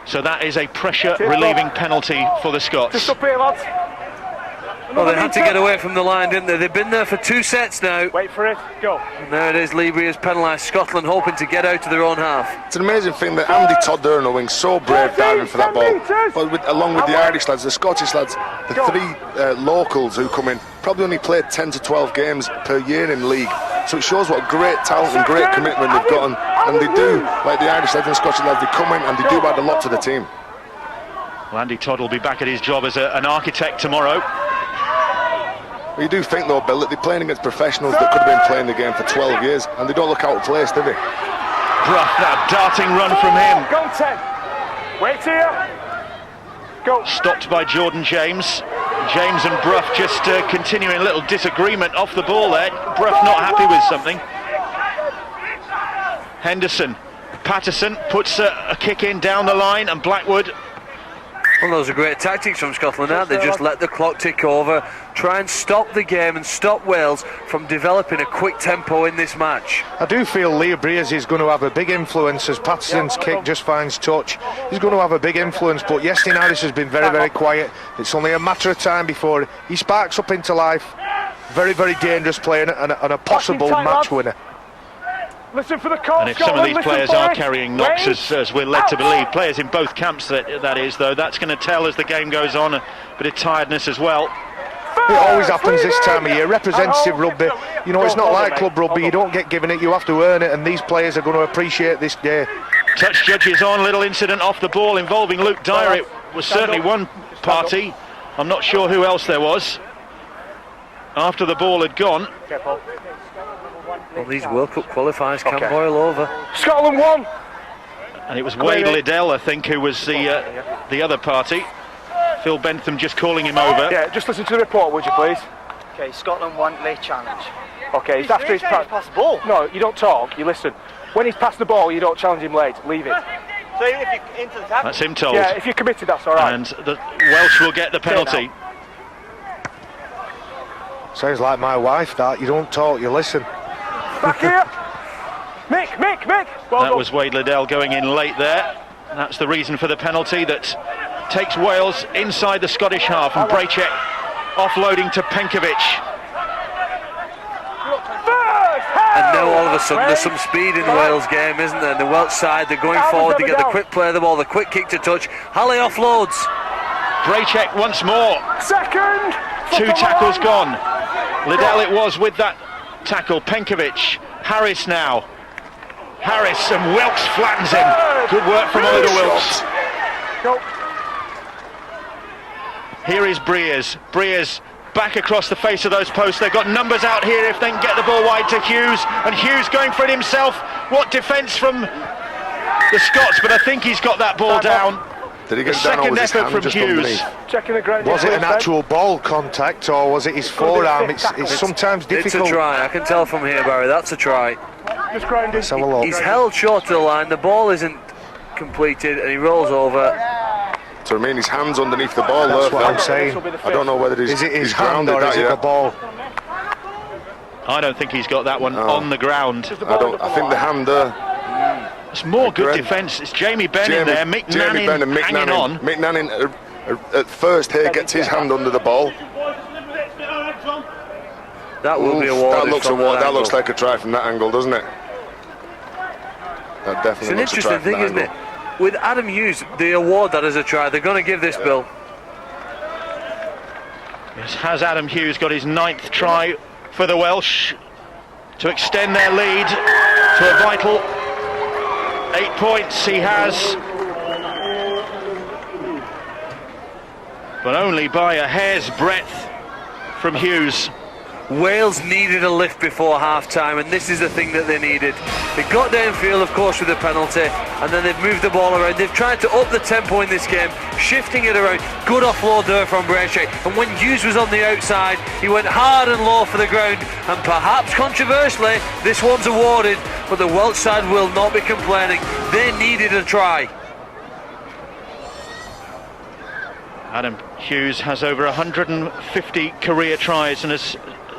So that is a pressure relieving penalty for the Scots. Just up here, lads. Well, they had to get away from the line, didn't they? They've been there for 2 sets now. Wait for it. Go. And there it is. Lee Breers penalised. Scotland hoping to get out to their own half. It's an amazing thing that Andy Todd there on the wing, so brave diving for that ball. But along with the Irish lads, the Scottish lads, the 3 locals who come in, probably only played 10 to 12 games per year in league. So it shows what great talent and great commitment they've got. And they do, like the Irish lads and Scottish lads, they come in and they do add a lot to the team. Well, Andy Todd will be back at his job as an architect tomorrow. You do think though, Bill, that they're playing against professionals that could have been playing the game for 12 years, and they don't look out of place, do they? Brough, that darting run from him. Go 10. Wait here. Go. Stopped by Jordan James. James and Brough just continuing a little disagreement off the ball there. Brough not happy with something. Henderson. Patterson puts a kick in down the line, and Blackwood. Well, those are great tactics from Scotland, aren't they? Just let the clock tick over, try and stop the game and stop Wales from developing a quick tempo in this match. I do feel Lee Breers is going to have a big influence as Patterson's kick just finds touch. He's going to have a big influence, but Easton Harris has been very, very quiet. It's only a matter of time before he sparks up into life. Very, very dangerous player and a possible match winner. Listen for the call. And if some of these players are carrying knocks, as we're led to believe, players in both camps that is, though, that's going to tell as the game goes on, a bit of tiredness as well. It always happens this time of year. Representative rugby, you know, it's not like club rugby. You don't get given it, you have to earn it, and these players are going to appreciate this day. Touch judges on, little incident off the ball involving Luke Dyer. It was certainly one party. I'm not sure who else there was after the ball had gone. Well, these World Cup qualifiers can boil over. Scotland won. And it was Wade Liddell, I think, who was the other party. Phil Bentham just calling him over. Yeah, just listen to the report, would you please? Okay, Scotland won late challenge. Okay, he's after his pass the ball. No, you don't talk, you listen. When he's passed the ball, you don't challenge him late. Leave it. So even if you're into the tackle? That's him told. Yeah, if you're committed, that's all right. And the Welsh will get the penalty. Sounds like my wife, that. You don't talk, you listen. Back here. Mick. Well That done. was Wade Liddell going in late there. That's the reason for the penalty that takes Wales inside the Scottish half, and Braychek offloading to Penkovic. And now all of a sudden there's some speed in the Wales game, isn't there? The Welsh side, they're going forward to get the quick play of the ball, the quick kick to touch. Halley offloads. Braychek once more. Second. 2 tackles gone. Liddell it was with that tackle. Penkovic. Harris now. Harris, and Wilkes flattens him. Good work from Oliver Wilkes. Here is Breers. Breers back across the face of those posts. They've got numbers out here if they can get the ball wide to Hughes. And Hughes going for it himself. What defence from the Scots, but I think he's got that ball down. Did he The get down, or second was his effort hand from just Hughes. underneath? Checking the ground. Was it an actual ball contact, or was it his forearm? It's sometimes difficult. It's a try, I can tell from here, Barry, that's a try. Just grinding. Let's have a look. He's held short to the line, the ball isn't completed, and he rolls over. So I mean, his hand's underneath the ball. That's there, what Phil. I'm saying. I don't know whether Is it his he's hand grounded or that is it the yet. ball? I don't think he's got that one on the ground. I think the hand there. It's more good Graham. defence. It's Jamie Benn in there. Mick Jamie Benn and Mick hanging on. Mick Nanning at first here gets his hand under the ball. That will be Oof, awarded. that looks like a try from that angle, doesn't it? That definitely It's an looks a try interesting from thing, that isn't it? angle. With Adam Hughes, they award that as a try. They're going to give this, Bill. Yes, has Adam Hughes got his 9th try for the Welsh to extend their lead to a vital 8 points. He has, but only by a hair's breadth from Hughes. Wales needed a lift before half-time, and this is the thing that they needed. They got downfield, of course, with the penalty, and then they've moved the ball around. They've tried to up the tempo in this game, shifting it around. Good offload there from Braychek. And when Hughes was on the outside, he went hard and low for the ground, and perhaps controversially, this one's awarded, but the Welsh side will not be complaining. They needed a try. Adam Hughes has over 150 career tries, and as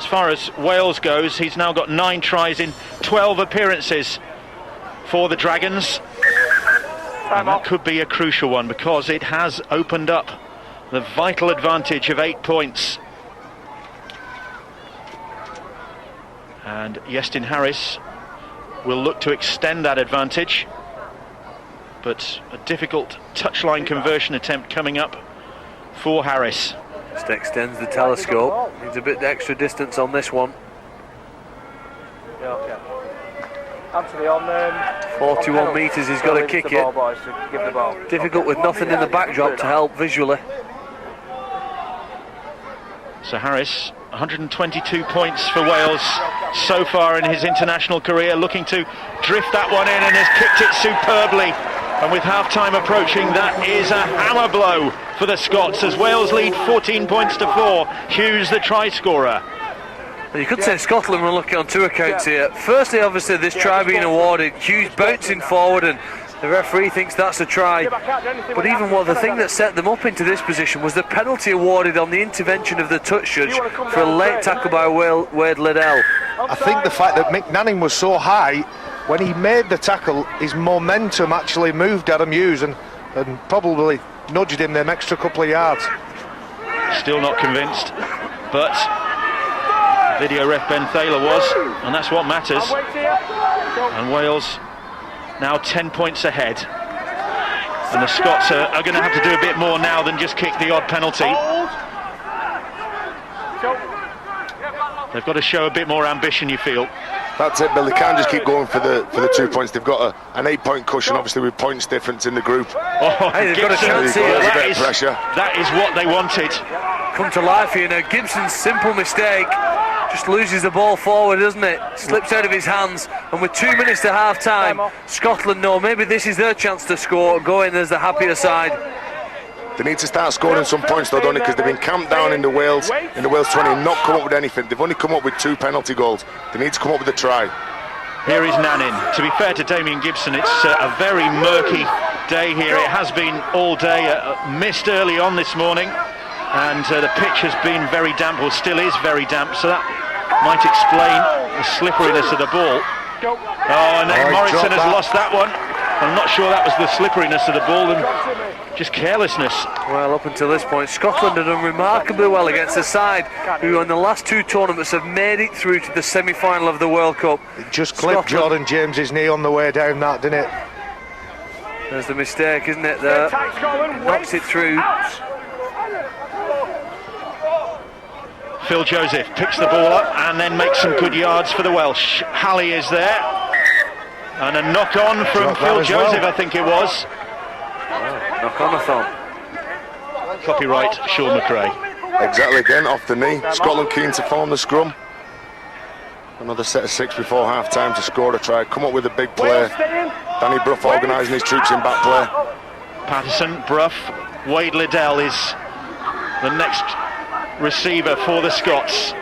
far as Wales goes, he's now got 9 tries in 12 appearances for the Dragons. And that could be a crucial one, because it has opened up the vital advantage of 8 points. And Iestyn Harris will look to extend that advantage, but a difficult touchline conversion attempt coming up for Harris. Just extends the telescope. Needs a bit extra distance on this one. Yeah, okay. Anthony on 41 metres, he's got to kick the ball, it. boys, to give the ball. Difficult with nothing in the backdrop to help visually. So Harris, 122 points for Wales so far in his international career, looking to drift that one in, and has kicked it superbly. And with half-time approaching, that is a hammer blow for the Scots as Wales lead 14 points to 4. Hughes, the try scorer. You could say Scotland were lucky on 2 accounts here. Firstly, obviously, this try being awarded, Hughes bouncing forward, and the referee thinks that's a try. But even more, the thing that set them up into this position was the penalty awarded on the intervention of the touch judge for a late tackle by Wade Liddell. I think the fact that Mick Nanning was so high, when he made the tackle, his momentum actually moved Adam Hughes and probably nudged him them extra couple of yards. Still not convinced, but video ref Ben Thaler was, and that's what matters. And Wales now 10 points ahead, and the Scots are going to have to do a bit more now than just kick the odd penalty. They've got to show a bit more ambition, you feel. That's it, Bill. They can't just keep going for the 2 points. They've got an 8-point cushion, obviously, with points difference in the group. Oh, hey, they've got a chance here. There's a bit of pressure. That is what they wanted. Come to life here now. Gibson's simple mistake just loses the ball forward, doesn't it? Slips out of his hands, and with 2 minutes to half time, Scotland know maybe this is their chance to score, go in as the happier side. They need to start scoring some points though, don't they? Because they've been camped down in the Wales 20 and not come up with anything. They've only come up with 2 penalty goals. They need to come up with a try. Here is Nanin. To be fair to Damien Gibson, it's a very murky day here. It has been all day, missed early on this morning, and the pitch has been very damp, or still is very damp, so that might explain the slipperiness of the ball. Oh, and then Morrison has lost that one. I'm not sure that was the slipperiness of the ball and just carelessness. Well, up until this point, Scotland have done remarkably well against a side who in the last 2 tournaments have made it through to the semi-final of the World Cup. It just clipped Jordan James's knee on the way down that, didn't it? There's the mistake, isn't it, there? Knocks it through. Phil Joseph picks the ball up and then makes some good yards for the Welsh. Halley is there. And a knock-on from Phil Joseph, I think it was. Knock-on-a-thon. Copyright Sean McRae. Exactly, again, off the knee. Scotland keen to form the scrum. Another set of 6 before half-time to score a try. Come up with a big play. Danny Brough organising his troops in back play. Patterson, Brough, Wade Liddell is the next receiver for the Scots.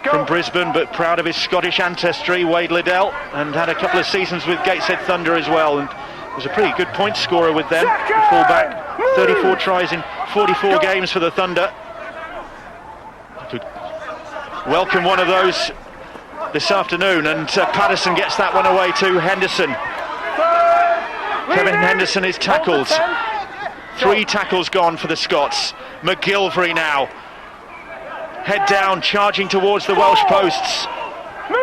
From Brisbane, but proud of his Scottish ancestry, Wade Liddell, and had a couple of seasons with Gateshead Thunder as well, and was a pretty good point scorer with them, the full-back. 34 tries in 44 games for the Thunder. Could welcome one of those this afternoon, and Patterson gets that one away to Henderson. Kevin Henderson is tackled. 3 tackles gone for the Scots. McGilvery now. Head down, charging towards the Welsh posts.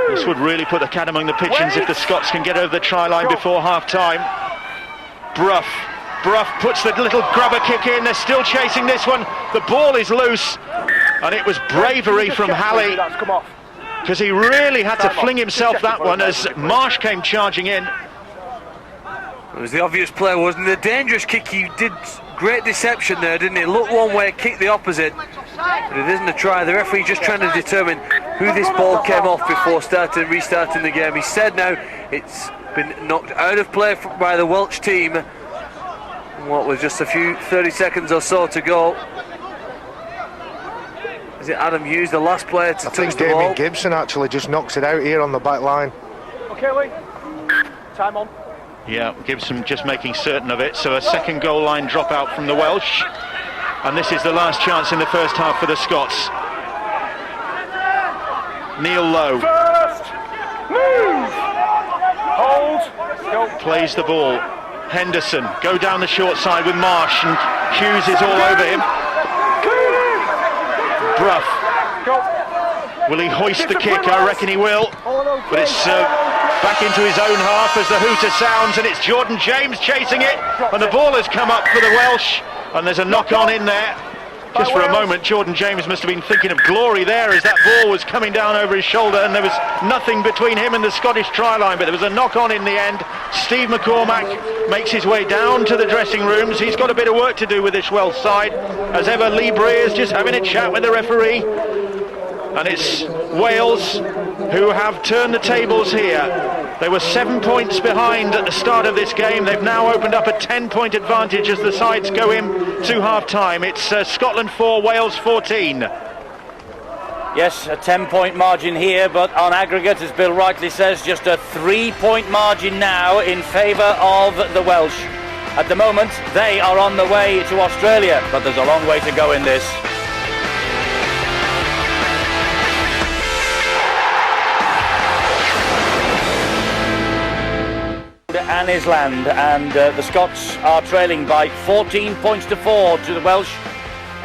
This would really put the cat among the pigeons if the Scots can get over the try line before half-time. Brough puts the little grubber kick in. They're still chasing this one. The ball is loose, and it was bravery from Halley, because he really had to fling himself that one as Marsh came charging in. It was the obvious play, wasn't it? The dangerous kick, he did great deception there, didn't he? Looked one way, kicked the opposite, but it isn't a try. The referee just trying to determine who this ball came off before restarting the game. He said now it's been knocked out of play by the Welsh team. What was just a few 30 seconds or so to go. Is it Adam Hughes, the last player to touch the ball? Damien Gibson actually just knocks it out here on the back line. Okay, Lee. Time on. Yeah, Gibson just making certain of it. So a second goal line dropout from the Welsh, and this is the last chance in the first half for the Scots. Neil Lowe. First move. Hold. Go. Plays the ball. Henderson go down the short side with Marsh, and Hughes is all over him. Brough. Will he hoist the kick? I reckon he will. But it's back into his own half as the hooter sounds, and it's Jordan James chasing it, and the ball has come up for the Welsh, and there's a knock-on in there. Just for a moment, Jordan James must have been thinking of glory there as that ball was coming down over his shoulder, and there was nothing between him and the Scottish try line, but there was a knock-on in the end. Steve McCormack makes his way down to the dressing rooms. He's got a bit of work to do with this Welsh side. As ever, Lee Breers just having a chat with the referee. And it's Wales who have turned the tables here. They were 7 points behind at the start of this game. They've now opened up a 10-point advantage as the sides go in to half-time. It's Scotland 4, Wales 14. Yes, a 10-point margin here, but on aggregate, as Bill rightly says, just a 3-point margin now in favour of the Welsh. At the moment, they are on the way to Australia, but there's a long way to go in this. Annie's land, and the Scots are trailing by 14 points to 4 to the Welsh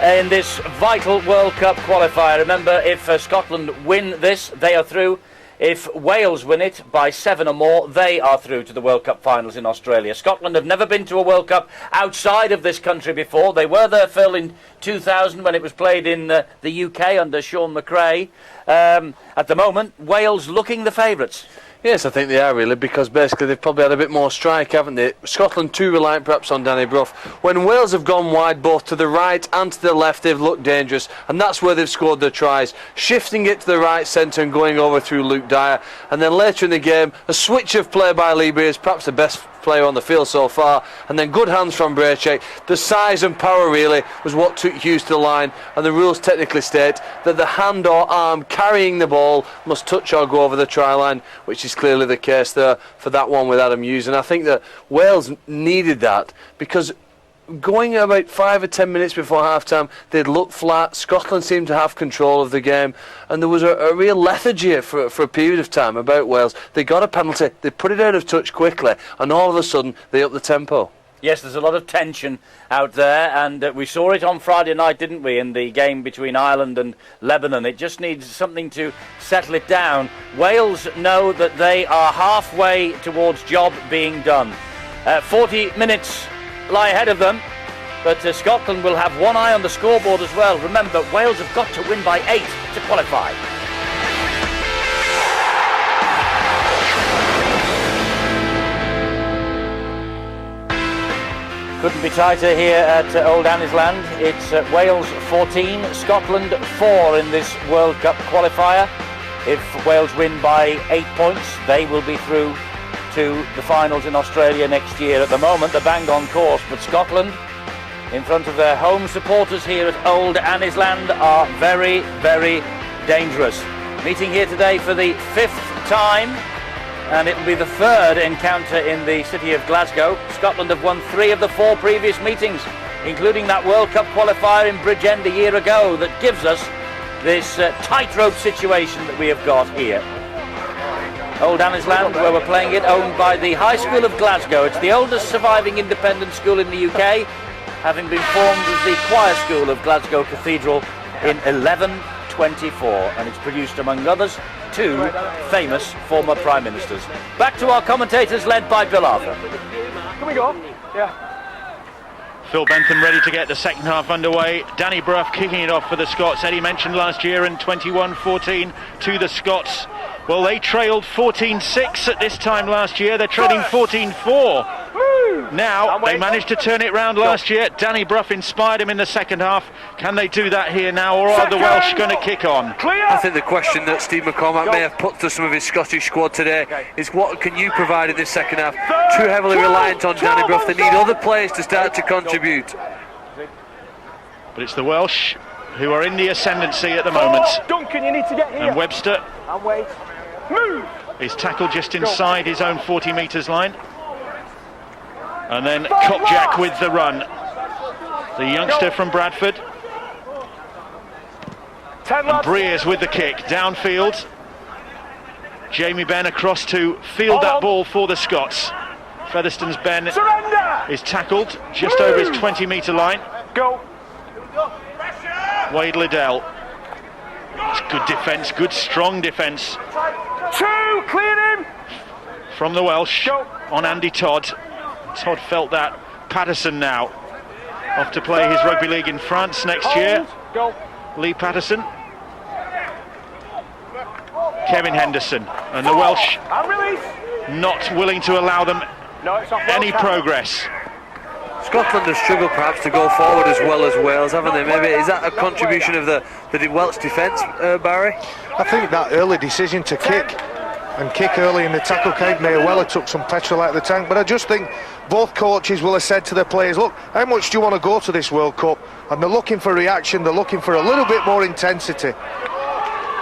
in this vital World Cup qualifier. Remember, if Scotland win this, they are through. If Wales win it by 7 or more, they are through to the World Cup finals in Australia. Scotland have never been to a World Cup outside of this country before. They were there, Phil, in 2000 when it was played in the UK under Sean McRae. At the moment, Wales looking the favourites. Yes, I think they are really, because basically they've probably had a bit more strike, haven't they? Scotland too reliant perhaps on Danny Brough. When Wales have gone wide both to the right and to the left, they've looked dangerous, and that's where they've scored their tries, shifting it to the right centre and going over through Luke Dyer. And then later in the game, a switch of play by Lee Breers, perhaps the best player on the field so far, and then good hands from Brejcek. The size and power really was what took Hughes to the line, and the rules technically state that the hand or arm carrying the ball must touch or go over the try line, which is clearly the case there for that one with Adam Hughes. And I think that Wales needed that, because going about 5 or 10 minutes before half-time, they'd looked flat. Scotland seemed to have control of the game, and there was a real lethargy for a period of time about Wales. They got a penalty, they put it out of touch quickly, and all of a sudden they upped the tempo. Yes, there's a lot of tension out there, and we saw it on Friday night, didn't we, in the game between Ireland and Lebanon. It just needs something to settle it down. Wales know that they are halfway towards job being done. 40 minutes lie ahead of them, but Scotland will have one eye on the scoreboard as well. Remember, Wales have got to win by 8 to qualify. Couldn't be tighter here at Old Annie's Land. It's Wales 14, Scotland 4 in this World Cup qualifier. If Wales win by 8 points, they will be through to the finals in Australia next year. At the moment, they're bang on course, but Scotland, in front of their home supporters here at Old Annie's Land, are very, very dangerous. Meeting here today for the 5th time, and it will be the 3rd encounter in the city of Glasgow. Scotland have won 3 of the 4 previous meetings, including that World Cup qualifier in Bridgend a year ago, that gives us this tightrope situation that we have got here. Old Annie's Land, where we're playing it, owned by the High School of Glasgow. It's the oldest surviving independent school in the UK, having been formed as the choir school of Glasgow Cathedral in 1124, and it's produced, among others, 2 famous former Prime Ministers. Back to our commentators, led by Bill Arthur. Can we go? Yeah. Phil Bentham ready to get the second half underway. Danny Brough kicking it off for the Scots. Eddie mentioned last year in 21-14 to the Scots. Well, they trailed 14-6 at this time last year. They're trailing 14-4. Now, they managed to turn it round last year. Danny Brough inspired him in the second half. Can they do that here now, or are the Welsh going to kick on? I think the question that Steve McCormack may have put to some of his Scottish squad today is, what can you provide in this second half? Too heavily reliant on Danny Brough. They need other players to start to contribute. But it's the Welsh who are in the ascendancy at the moment. Duncan, you need to get here. And Webster And wait. Move! is tackled just inside his own 40 metres line. And then Kopjak with the run. The youngster from Bradford. And Breers with the kick downfield. Jamie Benn across to field that ball for the Scots. Featherstone's Ben is tackled just over his 20-metre line. Go. Wade Liddell. It's good defence, good strong defence 2, clear him! from the Welsh on Andy Todd. Todd felt that. Patterson now off to play his rugby league in France next year. Go. Lee Patterson. Kevin Henderson, and the Welsh And release. not willing to allow them No, it's not any progress. Scotland have struggled perhaps to go forward as well as Wales, haven't they? Maybe is that a contribution of the Welsh defence, Barry? I think that early decision to kick early in the tackle count may well have took some petrol out of the tank, but I just think both coaches will have said to their players, look, how much do you want to go to this World Cup? And they're looking for reaction, they're looking for a little bit more intensity.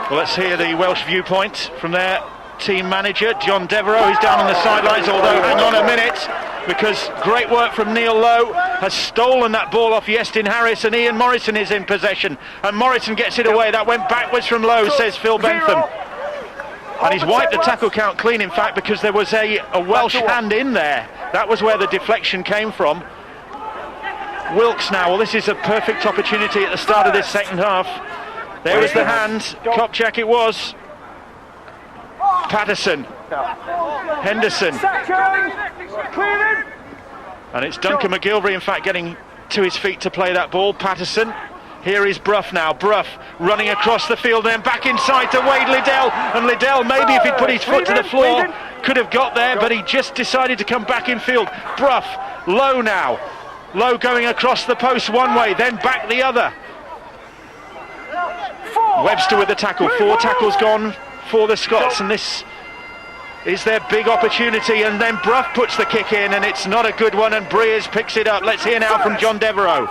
Well, let's hear the Welsh viewpoint from their team manager, John Devereux, who's down on the sidelines, although hang on a minute, because great work from Neil Lowe, has stolen that ball off Iestyn Harris, and Ian Morrison is in possession, and Morrison gets it away. That went backwards from Lowe, says Phil Bentham. And he's wiped the tackle count clean, in fact, because there was a Welsh hand in there. That was where the deflection came from. Wilkes now, well, this is a perfect opportunity at the start of this second half. There was the hand, Kopjak it was. Patterson, Henderson, and it's Duncan McGilvery in fact getting to his feet to play that ball. Patterson, here is Brough now, Brough running across the field and then back inside to Wade Liddell, and Liddell maybe if he'd put his foot to the floor could have got there, but he just decided to come back in field. Brough, Low now, Low going across the post one way, then back the other. Webster with the tackle, 4 tackles gone for the Scots, and this is their big opportunity, and then Brough puts the kick in and it's not a good one, and Breers picks it up. Let's hear now from John Devereaux.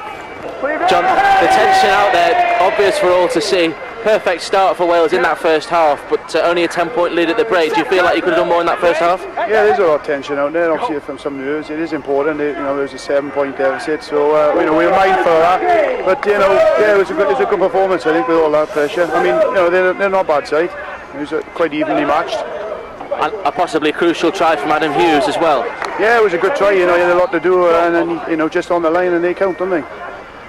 John, the tension out there, obvious for all to see. Perfect start for Wales in that first half, but only a 10-point lead at the break. Do you feel like you could have done more in that first half? Yeah, there's a lot of tension out there. Obviously, from some nerves, it is important. There's a 7-point deficit, so we were mindful of that. But yeah, it was a good performance. I think with all that pressure. I mean, they're not a bad side. It was quite evenly matched. And a possibly crucial try from Adam Hughes as well. Yeah, it was a good try. He had a lot to do, and then just on the line, and they count, don't they?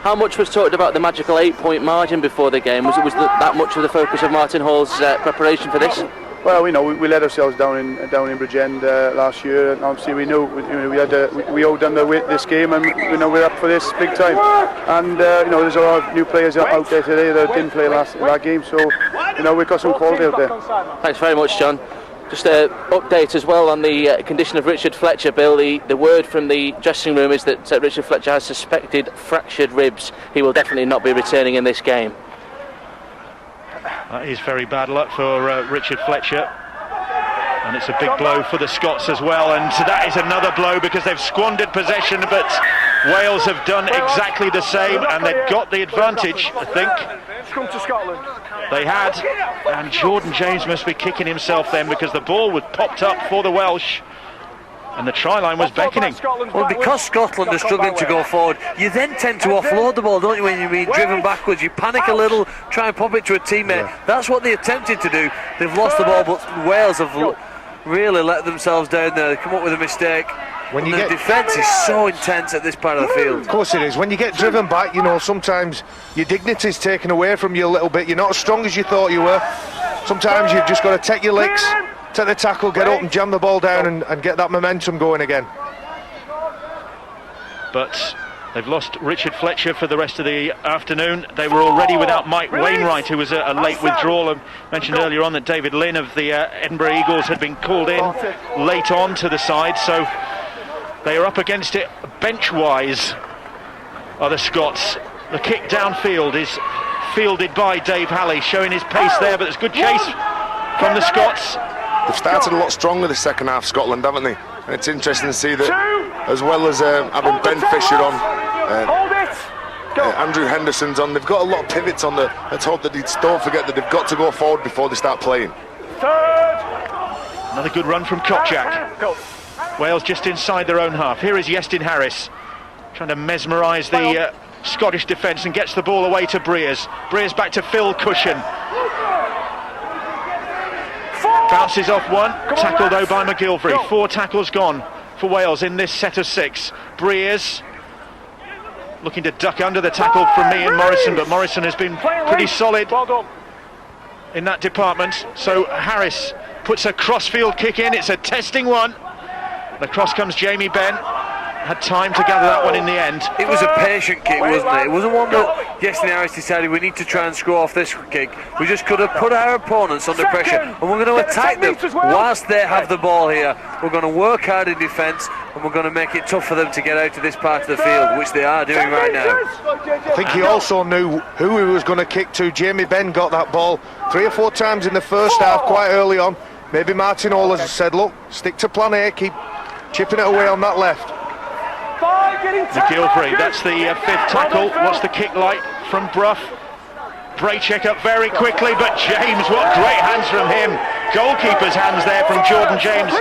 How much was talked about the magical 8-point margin before the game? Was that much of the focus of Martin Hall's preparation for this? Well, we let ourselves down in Bridgend last year, and obviously we knew we owed them this game, and we're up for this big time. And there's a lot of new players out there today that didn't play that game, so we've got some quality out there. Thanks very much, John. Just an update as well on the condition of Richard Fletcher, Bill. The word from the dressing room is that Richard Fletcher has suspected fractured ribs. He will definitely not be returning in this game. That is very bad luck for Richard Fletcher, and it's a big blow for the Scots as well, and that is another blow because they've squandered possession, but Wales have done exactly the same, and they've got the advantage, I think. Come to Scotland. They had, and Jordan James must be kicking himself then because the ball was popped up for the Welsh and the try line was beckoning. Well, because Scotland are struggling to go forward, you then tend to offload the ball, don't you, when you're being driven backwards. You panic a little, try and pop it to a teammate. Yeah. That's what they attempted to do. They've lost the ball, but Wales have really let themselves down there. They come up with a mistake. When the defence is so intense at this part of the field. Of course it is. When you get driven back, sometimes your dignity is taken away from you a little bit. You're not as strong as you thought you were. Sometimes you've just got to take your licks, take the tackle, get up and jam the ball down and get that momentum going again. But they've lost Richard Fletcher for the rest of the afternoon. They were already without Mike Wainwright, who was a late withdrawal. I mentioned earlier on that David Lynn of the Edinburgh Eagles had been called in late on to the side, so they are up against it bench-wise, are the Scots. The kick downfield is fielded by Dave Halley, showing his pace there, but there's good chase from the Scots. They've started a lot stronger the second half, Scotland, haven't they? And it's interesting to see that, as well as having Ben Fisher on, Andrew Henderson's on, they've got a lot of pivots on the. Let's hope that don't forget that they've got to go forward before they start playing. Another good run from Kopczak. Wales just inside their own half. Here is Iestyn Harris trying to mesmerise the Scottish defence and gets the ball away to Breers. Breers back to Phil Cushion. Bounces off one, tackled though by McGilvery. 4 tackles gone for Wales in this set of 6. Breers looking to duck under the tackle from Ian Morrison, but Morrison has been pretty solid in that department. So Harris puts a crossfield kick in. It's a testing one. Across comes Jamie Benn. Had time to gather that one in the end. It was a patient kick, wasn't it? It wasn't one that Iestyn Harris decided we need to try and score off this kick. We just could have put our opponents under pressure, and we're going to attack them whilst they have the ball here. We're going to work hard in defence, and we're going to make it tough for them to get out to this part of the field, which they are doing right now. I think he also knew who he was going to kick to. Jamie Benn got that ball 3 or 4 times in the first half, quite early on. Maybe Martin Hall has said, look, stick to plan A, keep chipping it away on that left. McGilvery, that's the 5th tackle. What's the kick like from Brough? Braycheck up very quickly, but James, what great hands from him. Goalkeeper's hands there from Jordan James,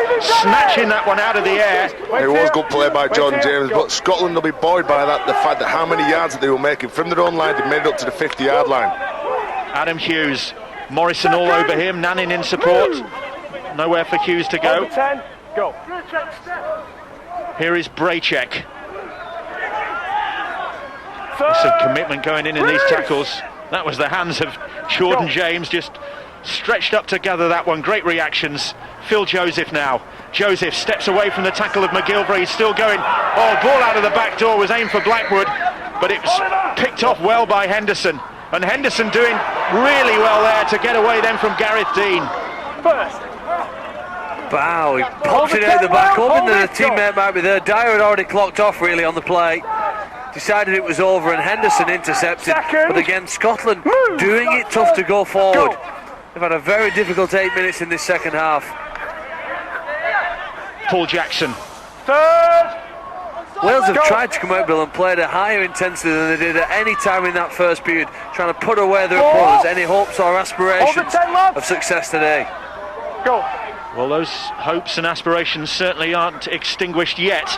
snatching that one out of the air. It was good play by Jordan James, but Scotland will be buoyed by that, the fact that how many yards that they were making from their own line. They made it up to the 50-yard line. Adam Hughes, Morrison all over him, Nannin in support. Nowhere for Hughes to go. Here is Braycheck. There's some commitment going in these tackles. That was the hands of Jordan James just stretched up to gather that one. Great reactions. Phil Joseph now. Joseph steps away from the tackle of McGilvray. He's still going. Oh, ball out of the back door was aimed for Blackwood, but it was picked off well by Henderson. And Henderson doing really well there to get away then from Gareth Dean. Wow, he pops it out the back, hoping that a teammate might be there. Dyer had already clocked off really on the play. Decided it was over and Henderson intercepted. But again, Scotland doing it tough to go forward. They've had a very difficult 8 minutes in this second half. Paul Jackson. Wales have tried to come out, Bill, and played a higher intensity than they did at any time in that first period, trying to put away their opponents. Any hopes or aspirations of success today? Well, those hopes and aspirations certainly aren't extinguished yet.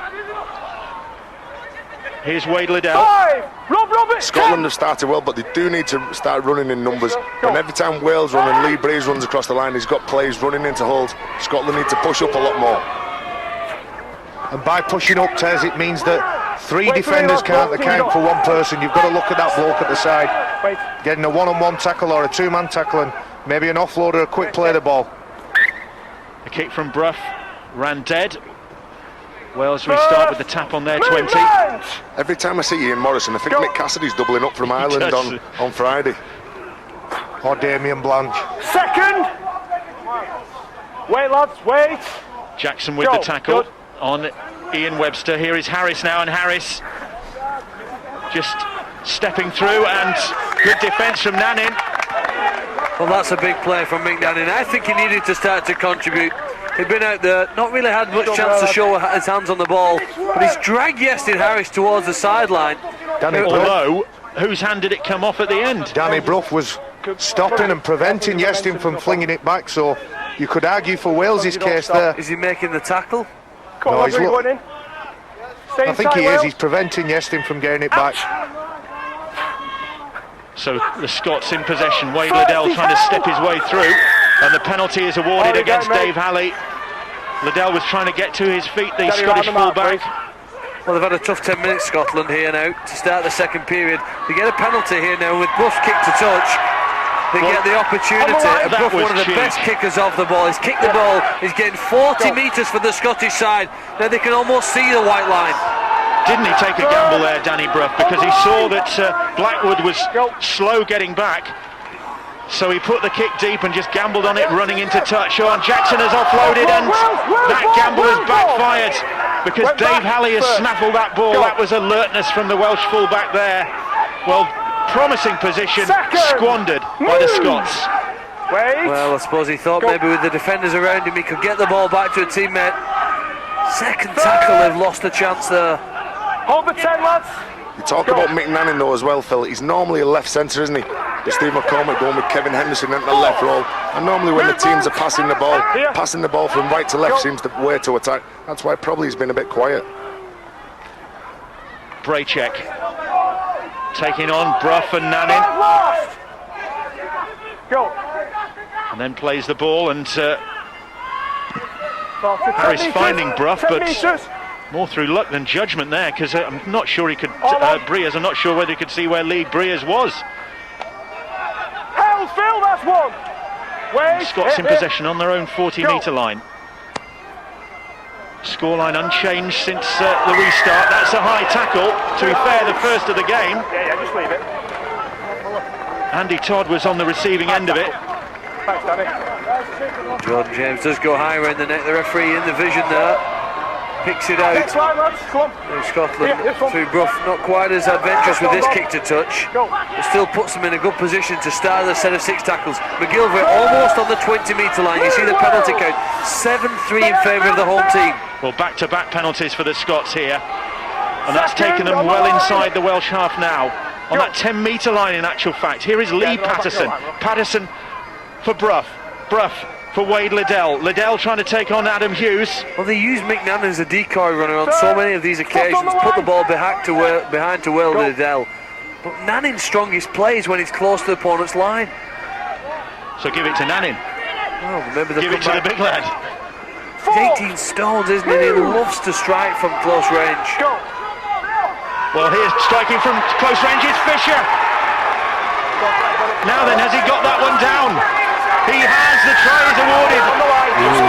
Here's Wade Liddell. Scotland have started well, but they do need to start running in numbers. And every time Wales run and Lee Breeze runs across the line, he's got players running into holes. Scotland need to push up a lot more. And by pushing up, Tez, it means that three defenders can't account for one person. You've got to look at that bloke at the side. Getting a one-on-one tackle or a two-man tackle and maybe an offload or a quick play the ball. A kick from Brough ran dead. Wales restart with the tap on their 20. Every time I see Ian Morrison, I think Mick Cassidy's doubling up from Ireland on Friday. Or Damien Blanche. Second! Wait, lads, wait! Jackson with the tackle on Ian Webster. Here is Harris now, and Harris just stepping through, and good defence from Nannin. Well, that's a big play from Mick Nannin. I think he needed to start to contribute. He'd been out there, not really had much chance to show his hands on the ball, but he's dragged Iestyn Harris towards the sideline. Although, whose hand did it come off at the end? Danny Brough was stopping and preventing Iestyn from flinging it back, so you could argue for Wales's case there. Is he making the tackle? No, he's I think he is. He's preventing Iestyn from getting it back. So the Scots in possession. Wade Liddell trying to step his way through, and the penalty is awarded against Dave Halley. Liddell was trying to get to his feet, the Scottish fullback. Well, they've had a tough 10 minutes, Scotland, here now to start the second period. They get a penalty here now with Brough kick to touch. They get the opportunity, and Brough, one of the best kickers of the ball, he's kicked the ball, he's getting 40 metres for the Scottish side. Now they can almost see the white line. Didn't he take a gamble there, Danny Brough, because he saw that Blackwood was slow getting back. So he put the kick deep and just gambled on it, running into touch. Oh, and Jackson has offloaded, and that gamble has backfired because Dave Halley has snaffled that ball. That was alertness from the Welsh fullback there. Well, promising position squandered by the Scots. Well, I suppose he thought maybe with the defenders around him he could get the ball back to a teammate. Second tackle, they've lost a chance there. Hold the 10, lads. You talk about Mick Nannin though as well, Phil. He's normally a left centre, isn't he? With Steve McCormack going with Kevin Henderson in the left role. And normally when the teams are passing the ball from right to left seems the way to attack. That's why probably he's been a bit quiet. Braychek taking on Brough and Nannin. And then plays the ball, and Harris finding Brough, but more through luck than judgment there, because I'm not sure he could. Breers, I'm not sure whether he could see where Lee Breers was. Phil, that's one. Scots in possession on their own 40-metre line. Scoreline unchanged since the restart. That's a high tackle. To be fair, the first of the game. Yeah, just leave it. Andy Todd was on the receiving end of it. Thanks, Danny. Jordan James does go higher in the net. The referee in the vision there. Picks it out. Scotland through Brough, not quite as adventurous with this kick to touch, but still puts them in a good position to start the set of 6 tackles. McGilvray almost on the 20-metre line. You see the penalty count, 7-3 in favour of the home team. Well, back-to-back penalties for the Scots here, and that's taken them well inside the Welsh half now. On that 10-metre line, in actual fact. Here is Lee Patterson. Patterson for Brough. Brough for Wade Liddell. Liddell trying to take on Adam Hughes. Well, they use Mick Nannin as a decoy runner on so many of these occasions, put the ball behind to Wade Liddell. But Nannin's strongest play is when he's close to the opponent's line. So give it to Nannin. Oh, remember give it to the big lad. He's 18 stones, isn't he? He loves to strike from close range. Well, here's striking from close range is Fisher. Now then, has he got that one down? He has. The try is awarded.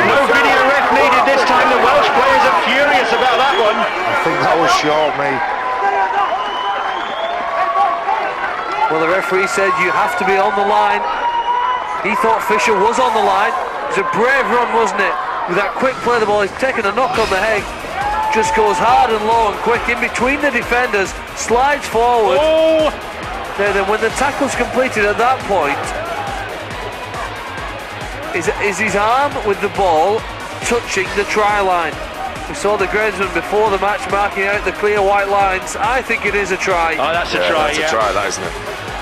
No video ref needed this time. The Welsh players are furious about that one. I think that was short, mate. Well, the referee said you have to be on the line. He thought Fisher was on the line. It was a brave run, wasn't it? With that quick play, the ball, he's taken a knock on the head. Just goes hard and low and quick in between the defenders, slides forward. Oh! Then when the tackle's completed at that point, is his arm with the ball touching the try line. We saw the groundsman before the match marking out the clear white lines. I think it is a try. Oh, that's a try, That's a try, that, isn't it?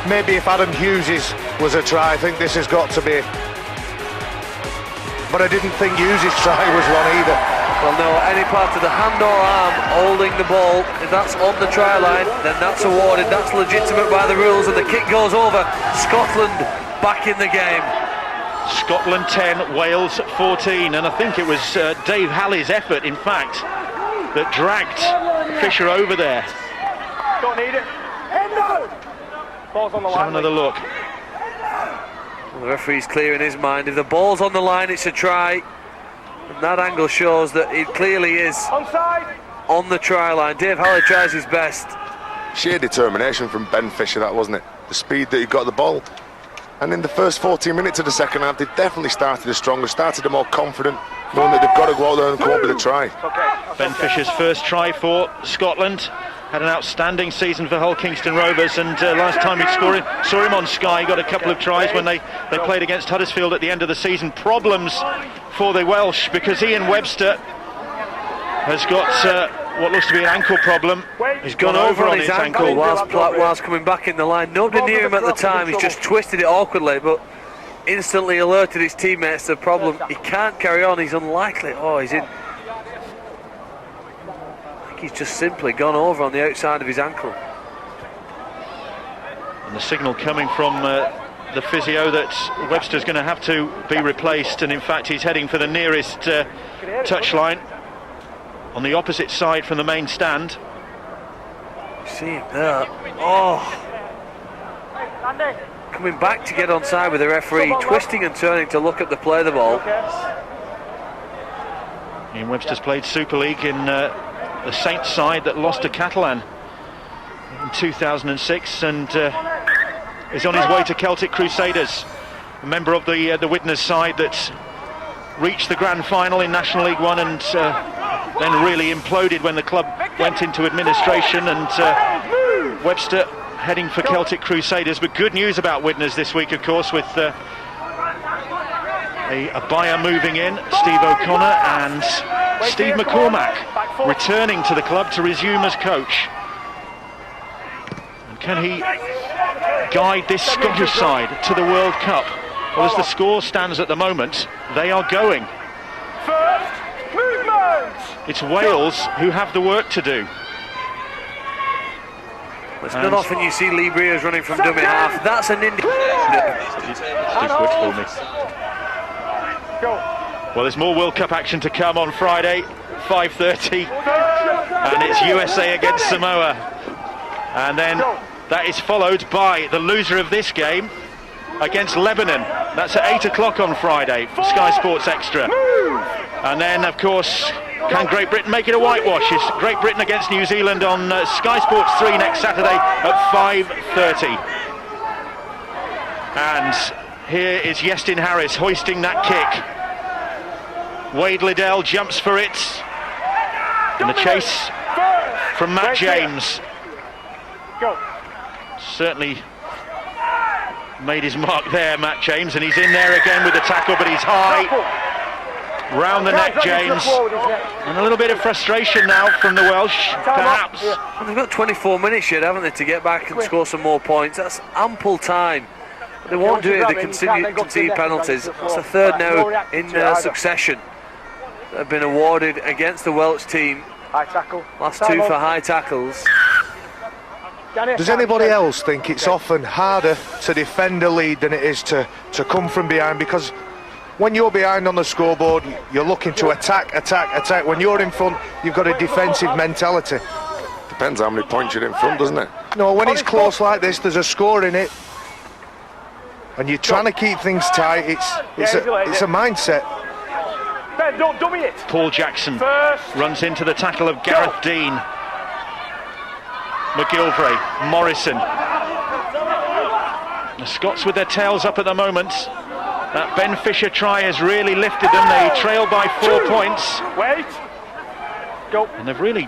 Maybe if Adam Hughes' was a try, I think this has got to be. But I didn't think Hughes' try was one either. Well, no, any part of the hand or arm holding the ball, if that's on the try line, then that's awarded. That's legitimate by the rules, and the kick goes over. Scotland back in the game. Scotland 10, Wales 14, and I think it was Dave Halley's effort, in fact, that dragged Fisher over there. Don't need it. Ball's on the Let's have line. another look. Well, the referee's clear in his mind. If the ball's on the line, it's a try. And that angle shows that it clearly is Onside. on the try line. Dave Halley tries his best. Sheer determination from Ben Fisher, that, wasn't it? The speed that he got the ball. And in the first 14 minutes of the second half, they definitely started as stronger, started more confident, knowing that they've got to go out there and come up with a try. Ben Fisher's first try for Scotland. Had an outstanding season for Hull Kingston Rovers, and last time he saw him on Sky, got a couple of tries when they played against Huddersfield at the end of the season. Problems for the Welsh because Ian Webster has got what looks to be an ankle problem. He's gone over on his ankle whilst coming back in the line. Nobody near him at the time. He's just twisted it awkwardly, but instantly alerted his teammates to the problem. He can't carry on. He's unlikely. Oh, he's in. I think he's just simply gone over on the outside of his ankle. And the signal coming from the physio that Webster's going to have to be replaced, and in fact he's heading for the nearest touchline on the opposite side from the main stand. See him there. Oh, coming back to get on side with the referee, twisting and turning to look at the play of the ball. Ian Webster's played Super League in the Saints side that lost to Catalan in 2006, and is on his way to Celtic Crusaders, a member of the Widnes side that reached the grand final in National League One and then really imploded when the club went into administration, and Webster heading for Celtic Crusaders. But good news about Widnes this week, of course, with a buyer moving in, Steve O'Connor, and Steve McCormack returning to the club to resume as coach. And can he guide this Scottish side to the World Cup? Well, as the score stands at the moment, they are going. First movement. It's Wales who have the work to do. It's not often you see Lee Breers running from dummy half. That's an Well, there's more World Cup action to come on Friday, 5:30, and it's USA against Samoa. And then that is followed by the loser of this game against Lebanon. That's at 8 o'clock on Friday for Sky Sports Extra. And then, of course, can Great Britain make it a whitewash? It's Great Britain against New Zealand on Sky Sports 3 next Saturday at 5:30. And here is Iestyn Harris hoisting that kick. Wade Liddell jumps for it. And the chase from Matt James. Certainly made his mark there, Matt James, and he's in there again with the tackle, but he's high. Round the neck, James. And a little bit of frustration now from the Welsh, perhaps. Well, they've got 24 minutes yet, haven't they, to get back and score some more points. That's ample time. They won't do it if they concede penalties. It's the third now in succession that have been awarded against the Welsh team. High tackle. Last two for high tackles. Does anybody else think it's often harder to defend a lead than it is to come from behind? Because when you're behind on the scoreboard, you're looking to attack. When you're in front, you've got a defensive mentality. Depends how many points you're in front, doesn't it? No, when it's close like this, there's a score in it. and you're trying to keep things tight. It's a mindset. Ben, don't dummy it. Paul Jackson runs into the tackle of Gareth Dean. McGilvray, Morrison. The Scots with their tails up at the moment. That Ben Fisher try has really lifted them. They trail by 4 points. Wait. Go. And they've really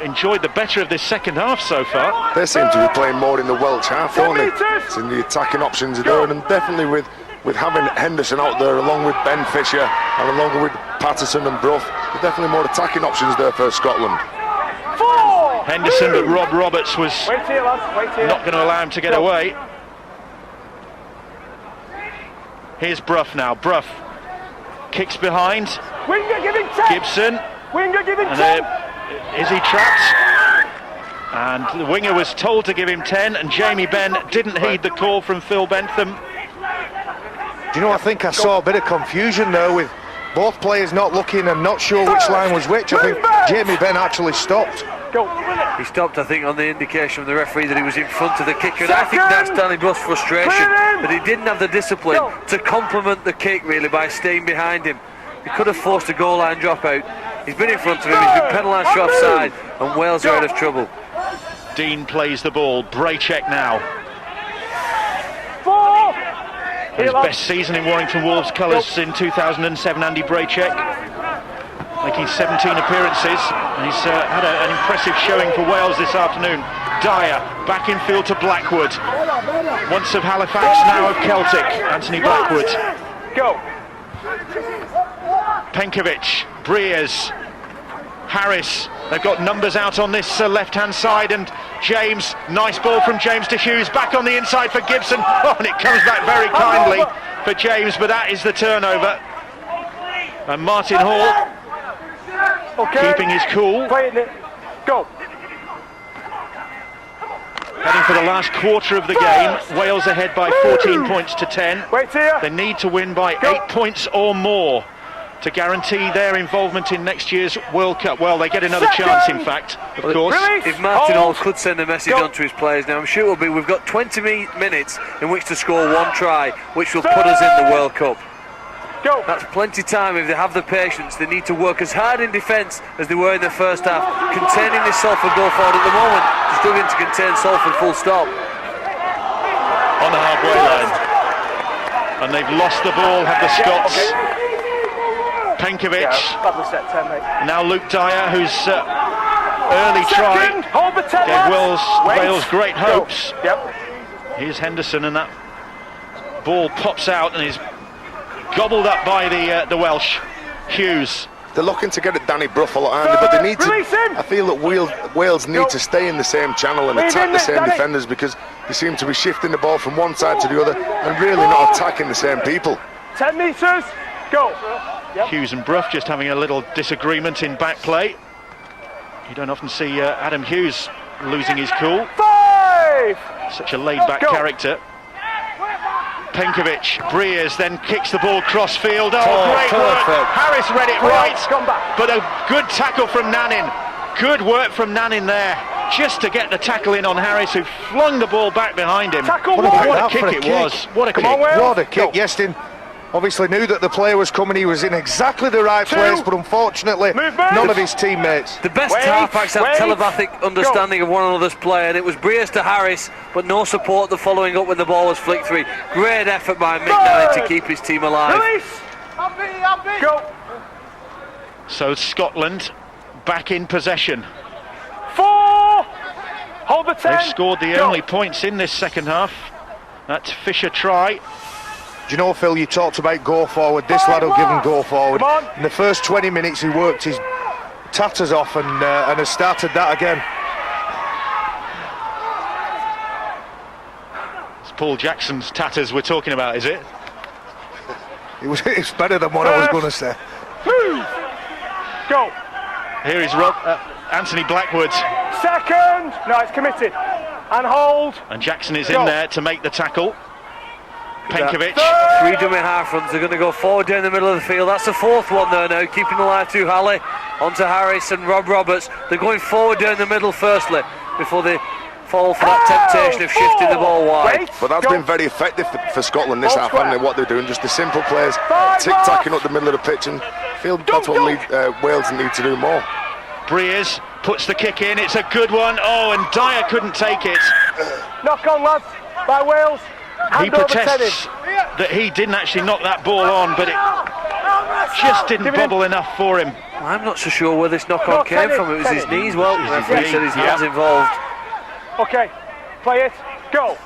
enjoyed the better of this second half so far. They seem to be playing more in the Welsh half, don't they? It's in the attacking options are there, and definitely with having Henderson out there along with Ben Fisher and along with Patterson and Brough, there's definitely more attacking options there for Scotland. Henderson, but Rob Roberts was Wait here, lads. Wait here. not going to allow him to get away. Here's Brough now. Brough kicks behind. Winger giving 10. Gibson. Winger giving And 10. is he trapped? And the winger was told to give him 10, and Jamie Benn didn't heed the call from Phil Bentham. Do you know, I think I saw a bit of confusion there with both players not looking and not sure which line was which. I think Jamie Benn actually stopped. Go. He stopped, I think, on the indication of the referee that he was in front of the kicker, and I think that's Danny Bruff's frustration, that he didn't have the discipline to complement the kick really by staying behind him. He could have forced a goal line dropout. He's been in front of him, he's been penalised for offside, and Wales are out of trouble. Dean plays the ball. Braycheck now. 4. His best season in Warrington Wolves colours in 2007, Andy Braycheck. Making 17 appearances, and he's had an impressive showing for Wales this afternoon. Dyer back in field to Blackwood. Once of Halifax, now of Celtic. Anthony Blackwood. Go. Penkovic, Breers, Harris. They've got numbers out on this left-hand side, and James, nice ball from James to Hughes, back on the inside for Gibson. Oh, and it comes back very kindly for James, but that is the turnover. And Martin Hall keeping his cool. Go. Heading for the last quarter of the game. Wales ahead by 14 points to 10. Wait here. They need to win by 8 points or more to guarantee their involvement in next year's World Cup. Well, they get another chance, in fact, of course. If Martin Hall could send a message on to his players now, I'm sure it will be, we've got 20 minutes in which to score one try, which will put us in the World Cup. Go. That's plenty of time if they have the patience. They need to work as hard in defence as they were in the first half, containing this Salford goal forward at the moment, struggling to contain Salford full stop. On the halfway line. And they've lost the ball, have the Scots. Penkovic. Now Luke Dyer, whose early try gave Wales great hopes. Here's Henderson, and that ball pops out and is gobbled up by the Welsh. Hughes. They're looking to get at Danny Brough a lot, Andy, but they need to. I feel that Wales need to stay in the same channel and attack the same defenders, because they seem to be shifting the ball from one side to the other and really not attacking the same people. 10 metres. Go. Hughes and Brough just having a little disagreement in back play. You don't often see Adam Hughes losing his cool. 5. Such a laid-back character. Penkovic, Breers then kicks the ball cross field. Oh, great work. Harris read it right. But a good tackle from Nannin. Good work from Nannin there, just to get the tackle in on Harris, who flung the ball back behind him. What a kick it was. What a kick. What a kick. Yestin obviously knew that the player was coming. He was in exactly the right place, but unfortunately none of his teammates. The best halfbacks have telepathic understanding of one another's play, and it was Breers to Harris, but no support the following up when the ball was flicked through. Great effort by Mick Nannin to keep his team alive. Go. So Scotland back in possession. 4. Hold the 10. They've scored the only points in this second half. That Fisher try. Do you know, Phil, you talked about go forward. This lad will give him go forward. In the first 20 minutes he worked his tatters off and has started that again. It's Paul Jackson's tatters we're talking about, is it? It's better than what I was going to say. Move. Go. Here is Anthony Blackwood. Second. No, it's committed. And hold. And Jackson is in there to make the tackle. Penkovic. 3 dummy half runs. They're going to go forward down the middle of the field. That's the 4th one there now, keeping alive to Halley, onto Harris and Rob Roberts. They're going forward down the middle firstly before they fall for that temptation of shifting the ball wide. But that's been very effective for Scotland this half, hasn't it? What they're doing, just the simple plays, tic-tacking up the middle of the pitch, and I feel that's what Wales need to do more. Breers puts the kick in, it's a good one. Oh, and Dyer couldn't take it. Knock on, lads, by Wales. He protests that he didn't actually knock that ball on, but it just didn't bubble enough for him. I'm not so sure where this knock-on came from. It was his knees. Well, the referee said his hands involved. Okay, play it, go.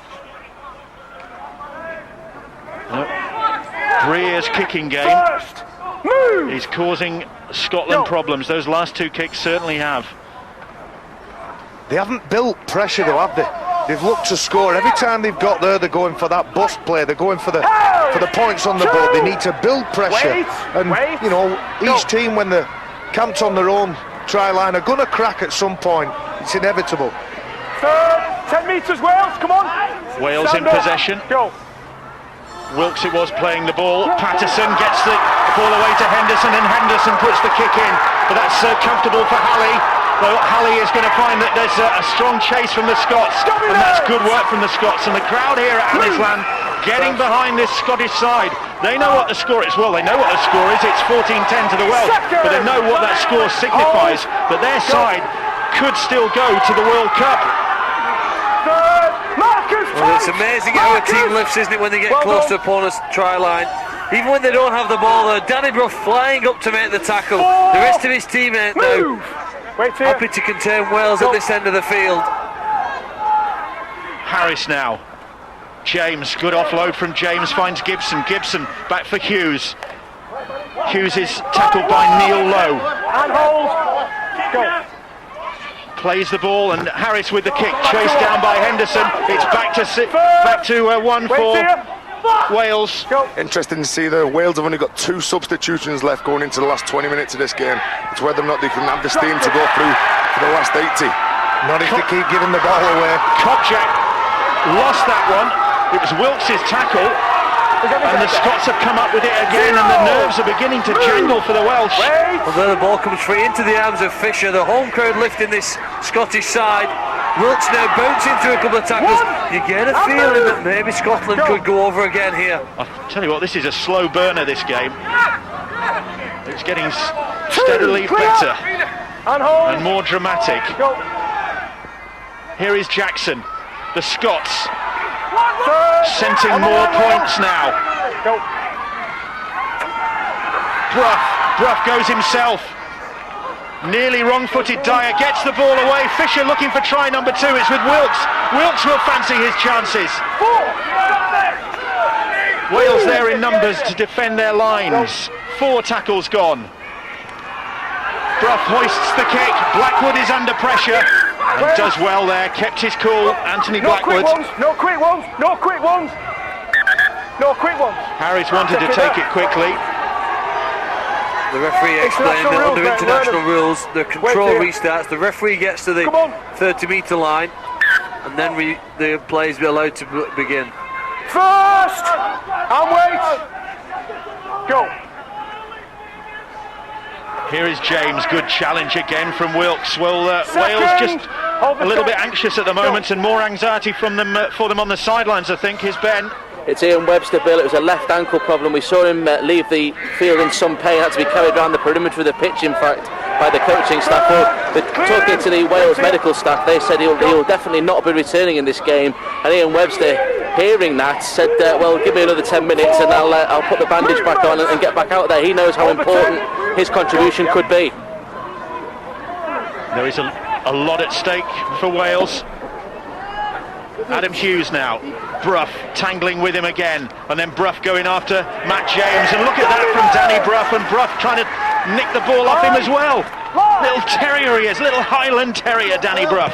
Breer's kicking game First, move. is causing Scotland problems. Those last two kicks certainly have. They haven't built pressure though, have they? They've looked to score. Every time they've got there, they're going for that bust play. They're going for the points on the board. They need to build pressure. And you know, each team, when they're camped on their own try line, are going to crack at some point. It's inevitable. Third, 10 metres, Wales, come on. Wales Stand in up. possession. Go. Wilkes it was playing the ball. Patterson gets the ball away to Henderson, and Henderson puts the kick in. But that's comfortable for Halley. Though Halley is going to find that there's a strong chase from the Scots, and that's good work from the Scots. And the crowd here at Annisland getting behind this Scottish side. They know what the score is. Well, they know what the score is. It's 14-10 to the Welsh, but they know what that score signifies. That their side could still go to the World Cup. Well, it's amazing how a team lifts, isn't it, when they get close to opponent's try line. Even when they don't have the ball there, Danny Brough flying up to make the tackle. The rest of his team ain't now happy to contain Wales at this end of the field. Harris now. James, good offload from James, finds Gibson. Gibson back for Hughes. Hughes is tackled by Neil Lowe. And hold. Go. Plays the ball, and Harris with the kick, chased down by Henderson. It's back to 1 for Wales. Interesting to see there, Wales have only got 2 substitutions left going into the last 20 minutes of this game. It's whether or not they can have the steam to go through for the last 80. Not if they keep giving the ball away. Kopczak lost that one. It was Wilkes' tackle, and the Scots have come up with it again, and the nerves are beginning to jangle for the Welsh. Well, there the ball comes free into the arms of Fisher. The home crowd lifting this Scottish side. Wilkes now bouncing through a couple of tackles. You get a feeling that maybe Scotland could go over again here. I'll tell you what, this is a slow burner, this game. It's getting steadily better and more dramatic. Here is Jackson. The Scots scenting more points now. Brough goes himself. Nearly wrong-footed Dyer gets the ball away. Fisher looking for try number 2. It's with Wilkes. Wilkes will fancy his chances. Wales there in numbers to defend their lines. 4 tackles gone. Brough hoists the kick. Blackwood is under pressure and does well there. Kept his cool. Anthony Blackwood. No quick ones. No quick ones. No quick ones. Harris wanted to take it quickly. The referee explained that under international rules, the control restarts. The referee gets to the 30-metre line, and then the play is allowed to begin. First, and wait. Go. Here is James, good challenge again from Wilkes. Well, Wales just a little bit anxious at the moment, and more anxiety from them for them on the sidelines, I think. Here's Ben. It's Ian Webster, Bill. It was a left ankle problem. We saw him leave the field in some pain. Had to be carried around the perimeter of the pitch, in fact, by the coaching staff. Well, talking to the Wales medical staff, they said he'll definitely not be returning in this game. And Ian Webster, hearing that, said, well, give me another 10 minutes and I'll put the bandage back on and get back out there. He knows how important his contribution could be. There is a lot at stake for Wales. Adam Hughes now. Brough tangling with him again, and then Brough going after Matt James, and look at that from Danny Brough, and Brough trying to nick the ball off him as well. Little terrier he is, little Highland terrier, Danny Brough.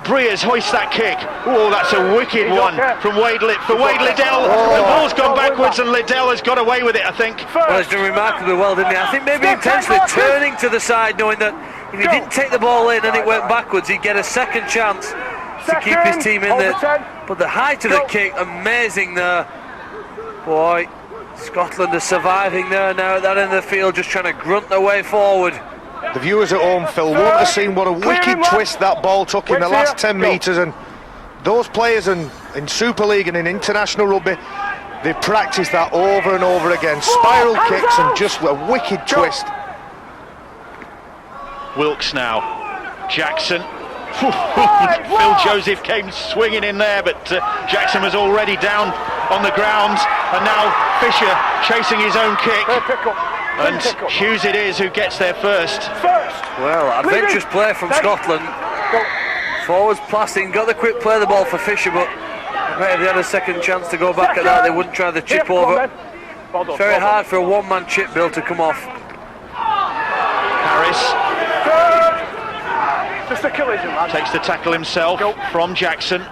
Breers hoists that kick. Oh, that's a wicked one from Wade Liddell. The ball's gone backwards, and Liddell has got away with it, I think. Well, he's done remarkably well, didn't he? I think maybe intentionally turning to the side, knowing that if he didn't take the ball in and it went backwards, he'd get a second chance to keep his team in there. But the height of the kick, amazing there. Boy, Scotland are surviving there now at that end of the field, just trying to grunt their way forward. The viewers at home, Phil, won't have seen what a wicked twist that ball took in the last 10 metres, and those players in Super League and in international rugby, they practice that over and over again. Spiral kicks and just a wicked twist. Wilkes now. Jackson. Phil Joseph came swinging in there, but Jackson was already down on the ground, and now Fisher chasing his own kick. And Hughes it is who gets there first. Well, adventurous play from Scotland. Forwards passing, got the quick play of the ball for Fisher, but if they had a second chance to go back at that, they wouldn't try the chip over. It's very hard for a one-man chip bill to come off. Harris takes the tackle himself from Jackson.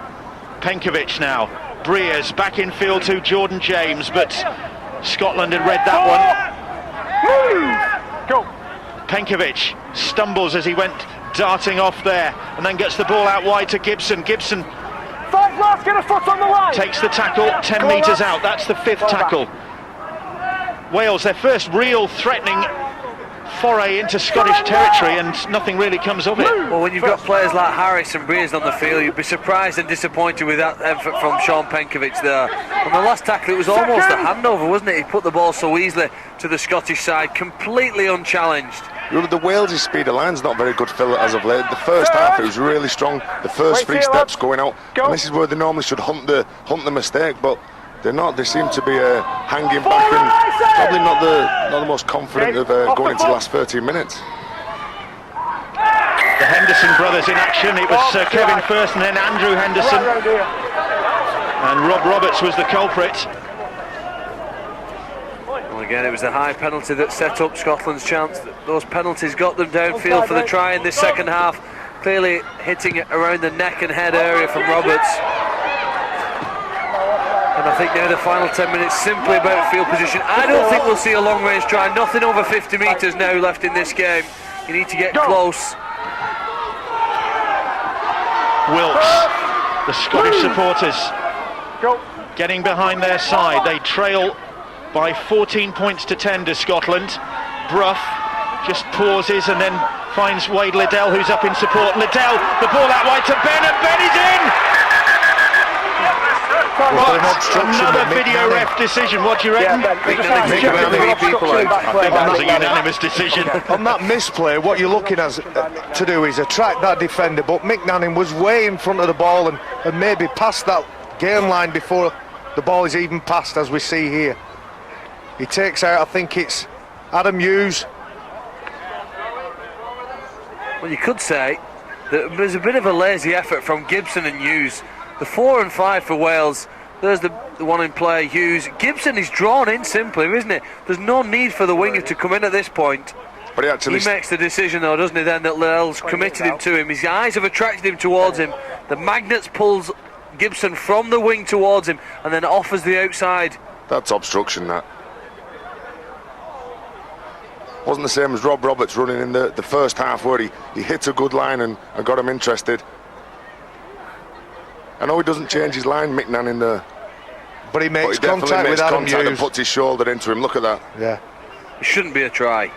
Penkovic now. Breers back in field to Jordan James, but Scotland had read that one. Penkovic stumbles as he went darting off there, and then gets the ball out wide to Gibson. Gibson get a foot on the line. Takes the tackle 10 metres out. That's the 5th tackle. Wales, their first real threatening foray into Scottish territory, and nothing really comes of it. Well, when you've got players like Harris and Breers on the field, you'd be surprised and disappointed with that effort from Sean Penkovic there. On the last tackle, it was almost a handover, wasn't it? He put the ball so easily to the Scottish side, completely unchallenged. The Wales' speed of line's not very good, Phil, as of late. The first half, it was really strong. The first 3 steps going out, and this is where they normally should hunt the mistake, but they're not. They seem to be hanging back and probably not the most confident of going into the last 13 minutes. The Henderson brothers in action. It was Kevin first and then Andrew Henderson. And Rob Roberts was the culprit. Well, again, it was the high penalty that set up Scotland's chance. Those penalties got them downfield for the try in this second half. Clearly hitting it around the neck and head area from Roberts. And I think now the final 10 minutes simply about field position. I don't think we'll see a long range try. Nothing over 50 metres now left in this game. You need to get close. Wilkes, the Scottish supporters getting behind their side. They trail by 14 points to 10 to Scotland. Brough just pauses and then finds Wade Liddell, who's up in support. Liddell, the ball out wide to Ben, and Ben is in! Another video ref decision. What do you reckon? I think that was a unanimous decision. On that misplay, what you're looking at to do is attract that defender, but Mick Nanning was way in front of the ball and maybe past that game line before the ball is even passed, as we see here. He takes out, I think it's Adam Hughes. Well, you could say that there's a bit of a lazy effort from Gibson and Hughes. The 4 and 5 for Wales. There's the one in play, Hughes. Gibson is drawn in simply, isn't it? There's no need for the winger to come in at this point. But he makes the decision though, doesn't he, then, that Liddell's committed him to him. His eyes have attracted him towards him. The magnets pulls Gibson from the wing towards him and then offers the outside. That's obstruction, that. Wasn't the same as Rob Roberts running in the first half where he hit a good line and got him interested. I know he doesn't change his line, Mick Nanning, there. But he makes contact with Adam Hughes and puts his shoulder into him. Look at that. Yeah. It shouldn't be a try.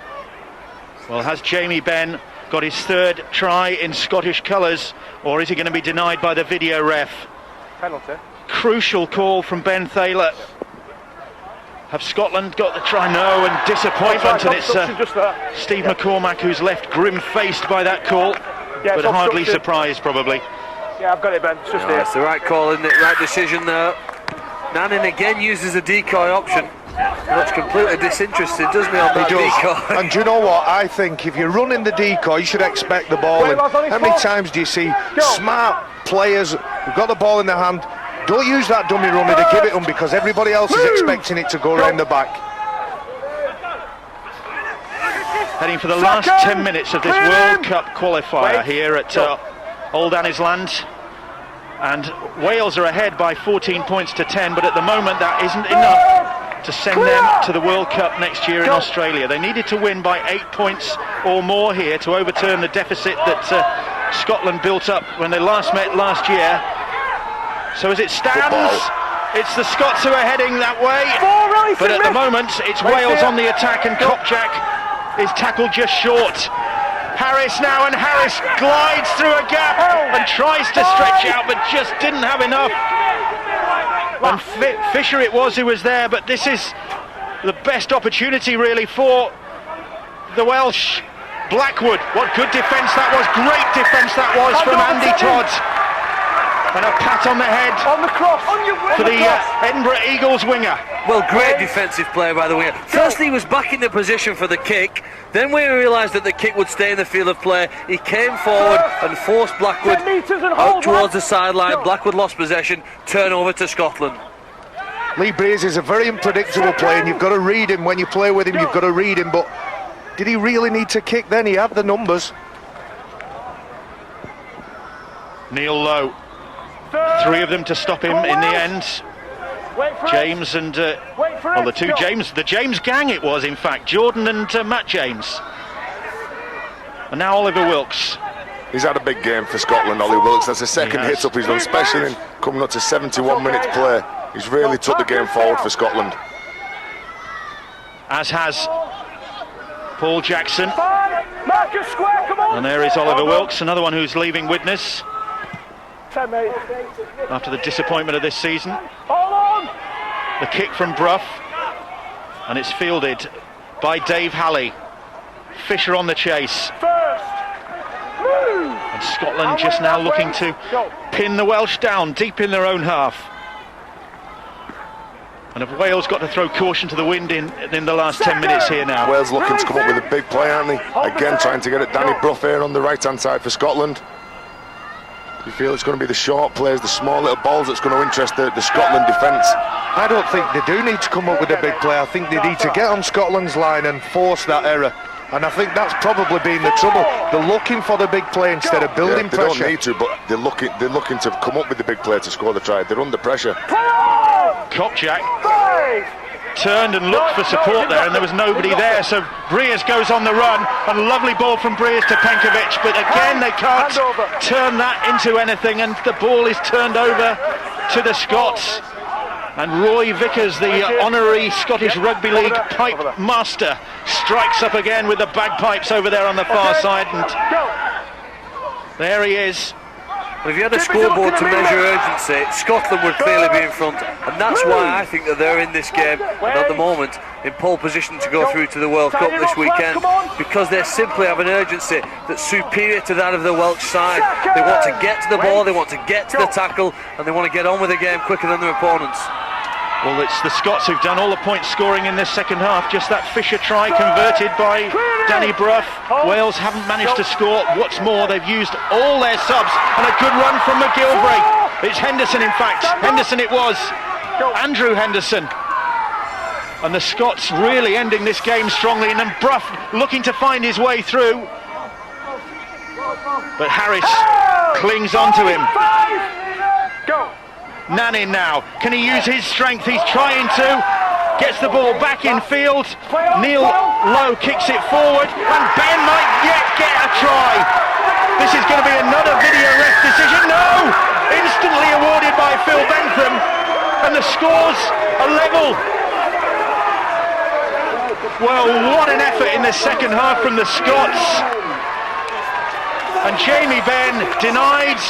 Well, has Jamie Benn got his 3rd try in Scottish colours, or is he going to be denied by the video ref? Penalty. Crucial call from Ben Thaler. Have Scotland got the try? No, and disappointment, and it's Steve McCormack who's left grim-faced by that call, but hardly surprised, probably. Yeah, I've got it, Ben. It's just It's the right call, isn't it? Right decision there. Nanning again uses a decoy option. He looks completely disinterested, doesn't he, on that decoy? And do you know what? I think if you're running the decoy, you should expect the ball in. How many times do you see smart players who've got the ball in their hand, don't use that dummy runner to give it them because everybody else is expecting it to go around the back. Heading for the last 10 minutes of this World Cup qualifier here at Old Annisland, and Wales are ahead by 14 points to 10, but at the moment that isn't enough to send them to the World Cup next year in Australia. They needed to win by 8 points or more here to overturn the deficit that Scotland built up when they last met last year. So as it stands, it's the Scots who are heading that way, but at the moment it's Wales on the attack, and Kopczak is tackled just short. Harris now, and Harris glides through a gap and tries to stretch out, but just didn't have enough. And Fisher it was who was there, but this is the best opportunity really for the Welsh. Blackwood, what good defence that was, great defence that was from Andy Todd. And a pat on the head for the Edinburgh Eagles winger. Well, great defensive play by the winger. Firstly, he was back in the position for the kick. Then when he realised that the kick would stay in the field of play, he came forward and forced Blackwood out towards the sideline. Blackwood lost possession, turnover to Scotland. Lee Briers is a very unpredictable player, and you've got to read him. When you play with him, you've got to read him, but did he really need to kick then? He had the numbers. Neil Lowe, 3 of them to stop him in the end. James and well, the James gang it was, in fact, Jordan and Matt James. And now Oliver Wilkes. He's had a big game for Scotland, Ollie Wilkes. That's the second hit up he's done, especially in coming up to 71 minutes play. He's really took the game forward for Scotland. As has Paul Jackson. And there is Oliver Wilkes, another one who's leaving witness after the disappointment of this season. The kick from Brough, and it's fielded by Dave Halley. Fisher on the chase. And Scotland just now looking to pin the Welsh down deep in their own half. And have Wales got to throw caution to the wind in the last 10 minutes here now? Wales looking to come up with a big play, aren't they? Again, trying to get at Danny Brough here on the right-hand side for Scotland. You feel it's going to be the short plays, the small little balls that's going to interest the Scotland defence? I don't think they do need to come up with a big play. I think they need to get on Scotland's line and force that error. And I think that's probably been the trouble. They're looking for the big play instead of building pressure. They don't need to, but they're looking to come up with the big play to score the try. They're under pressure. Kopczak turned and looked for support there, and there was nobody there, so Briers goes on the run, and a lovely ball from Briers to Penkovic, but again they can't turn that into anything, and the ball is turned over to the Scots. And Roy Vickers, the honorary Scottish Rugby League pipe master, strikes up again with the bagpipes over there on the far side, and there he is. But if you had a scoreboard to measure urgency, Scotland would clearly be in front, and that's why I think that they're in this game, and at the moment in pole position to go through to the World Cup this weekend, because they simply have an urgency that's superior to that of the Welsh side. They want to get to the ball, they want to get to the tackle, and they want to get on with the game quicker than their opponents. Well, it's the Scots who've done all the point scoring in this second half. Just that Fisher try converted by Danny Brough. Wales haven't managed to score. What's more, they've used all their subs, and a good run from McGilvray. It's Henderson, in fact. Henderson it was. Andrew Henderson. And the Scots really ending this game strongly, and then Brough looking to find his way through. But Harris clings onto him. Nannin now, can he use his strength? He's trying to, gets the ball back in field. Neil Lowe kicks it forward, and Ben might yet get a try. This is going to be another video ref decision. No! Instantly awarded by Phil Bentham, and the scores are level. Well, what an effort in the second half from the Scots. And Jamie Benn denied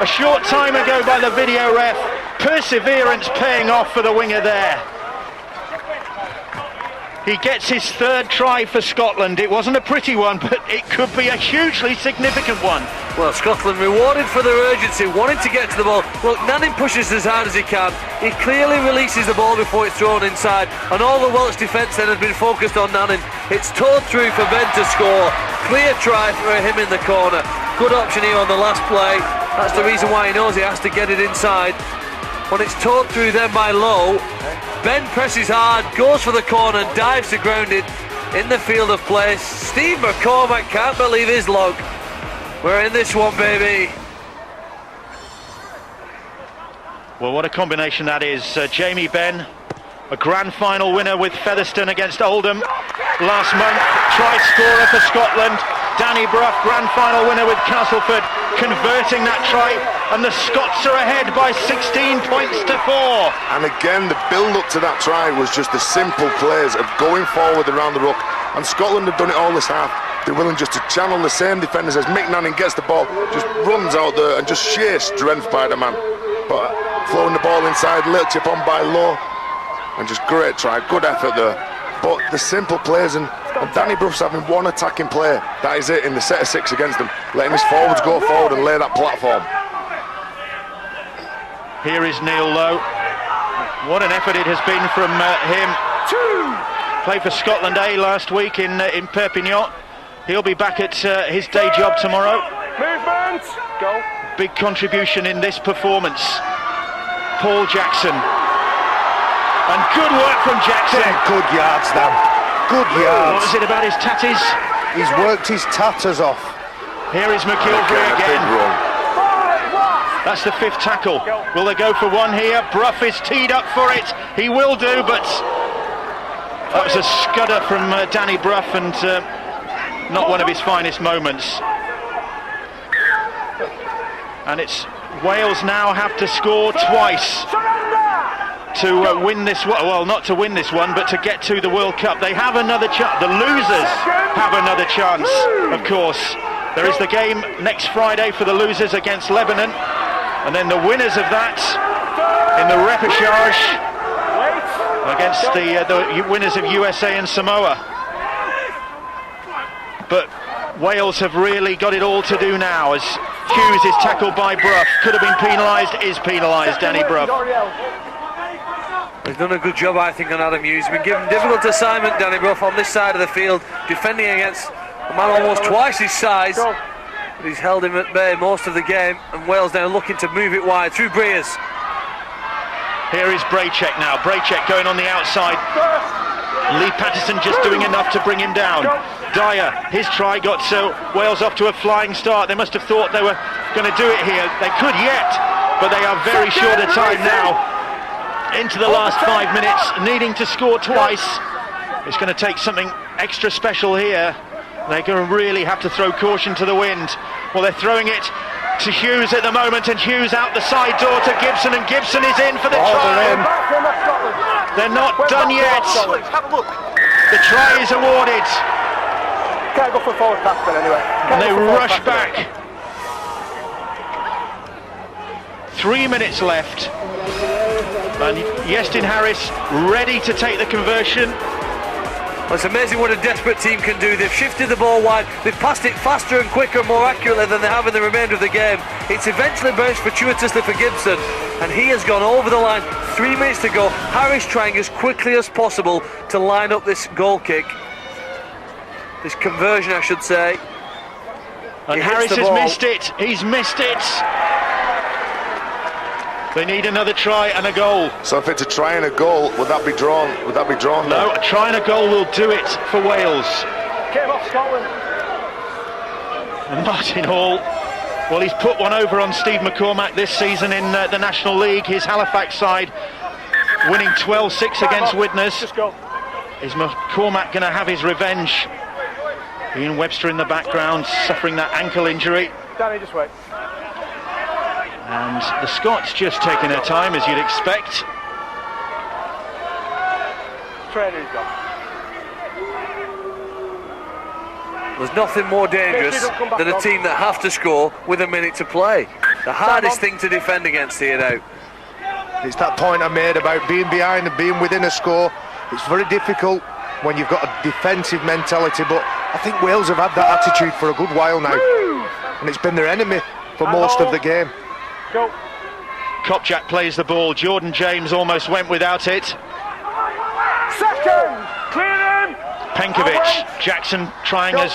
a short time ago by the video ref. Perseverance paying off for the winger there. He gets his third try for Scotland. It wasn't a pretty one, but it could be a hugely significant one. Well, Scotland rewarded for their urgency, wanting to get to the ball. Look, Nannin pushes as hard as he can. He clearly releases the ball before it's thrown inside, and all the Welsh defence then has been focused on Nannin. It's towed through for Ben to score. Clear try for him in the corner. Good option here on the last play. That's the reason why he knows he has to get it inside. When it's towed through then by Lowe, Ben presses hard, goes for the corner, dives to ground it in the field of play. Steve McCormack can't believe his luck. We're in this one, baby. Well, what a combination that is. Jamie Benn, a grand final winner with Featherstone against Oldham last month, try scorer for Scotland. Danny Brough, grand final winner with Castleford, converting that try, and the Scots are ahead by 16 points to 4. And again, the build-up to that try was just the simple plays of going forward around the ruck, and Scotland have done it all this half. they're willing just to channel the same defenders as Mick Nanning gets the ball, just runs out there and just sheer strength by the man. But throwing the ball inside, little chip on by Lowe, and just great try, good effort there. But the simple plays, and Danny Bruff's having one attacking play, that is it, in the set of 6 against them, letting his forwards go forward and lay that platform. Here is Neil Lowe. What an effort it has been from him. Played for Scotland A last week in Perpignan. He'll be back at his day job tomorrow. Movement! Go. Big contribution in this performance. Paul Jackson. And good work from Jackson. Good yards, Dan. Good yards. What was it about his tatties? He's worked his tatters off. Here is McGilvery again. That's the 5th tackle. Will they go for one here? Brough is teed up for it. He will do, but that was a scudder from Danny Brough, and not one of his finest moments. And it's Wales now have to score twice to win this one. Well, not to win this one, but to get to the World Cup. They have another chance. The losers have another chance, of course. There is the game next Friday for the losers against Lebanon, and then the winners of that in the repechage against the winners of USA and Samoa. But Wales have really got it all to do now, as Hughes is tackled by Brough. Could have been penalised, is penalised, Danny Brough. He's done a good job, I think, on Adam Hughes. He's been given difficult assignment, Danny Brough, on this side of the field, defending against a man almost twice his size. But he's held him at bay most of the game, and Wales now looking to move it wide through Breers. Here is Braychek now. Braychek going on the outside. Lee Patterson just doing enough to bring him down. Dyer, his try got Wales off to a flying start. They must have thought they were going to do it here. They could yet, but they are very short of time now. Into the last 5 minutes, needing to score twice. It's going to take something extra special here. They're going to really have to throw caution to the wind. Well, they're throwing it to Hughes at the moment, and Hughes out the side door to Gibson, and Gibson is in for the try. They're not done yet. The try is awarded. Can't go for forward pass then anyway. And they rush back. 3 minutes left. And Iestyn Harris ready to take the conversion. Well, it's amazing what a desperate team can do. They've shifted the ball wide, they've passed it faster and quicker, more accurately than they have in the remainder of the game. It's eventually bounced fortuitously for Gibson, and he has gone over the line. 3 minutes to go. Harris trying as quickly as possible to line up this goal kick. This conversion, I should say. And Harris has missed it. He's missed it. They need another try and a goal. So if it's a try and a goal, would that be drawn? Would that be drawn? No, a try and a goal will do it for Wales. Came off Scotland. And Martin Hall, well, he's put one over on Steve McCormack this season in the National League. His Halifax side winning 12-6 against Widnes. Just go. Is McCormack going to have his revenge? Ian Webster in the background, suffering that ankle injury. Danny, just wait. And the Scots just taking their time, as you'd expect. Trainer's gone. There's nothing more dangerous than a team that have to score with a minute to play. The hardest thing to defend against here now. It's that point I made about being behind and being within a score. It's very difficult when you've got a defensive mentality, but I think Wales have had that attitude for a good while now. And it's been their enemy for most of the game. Go. Kopczak plays the ball. Jordan James almost went without it. Second. Clear him. Penkovic. Jackson trying as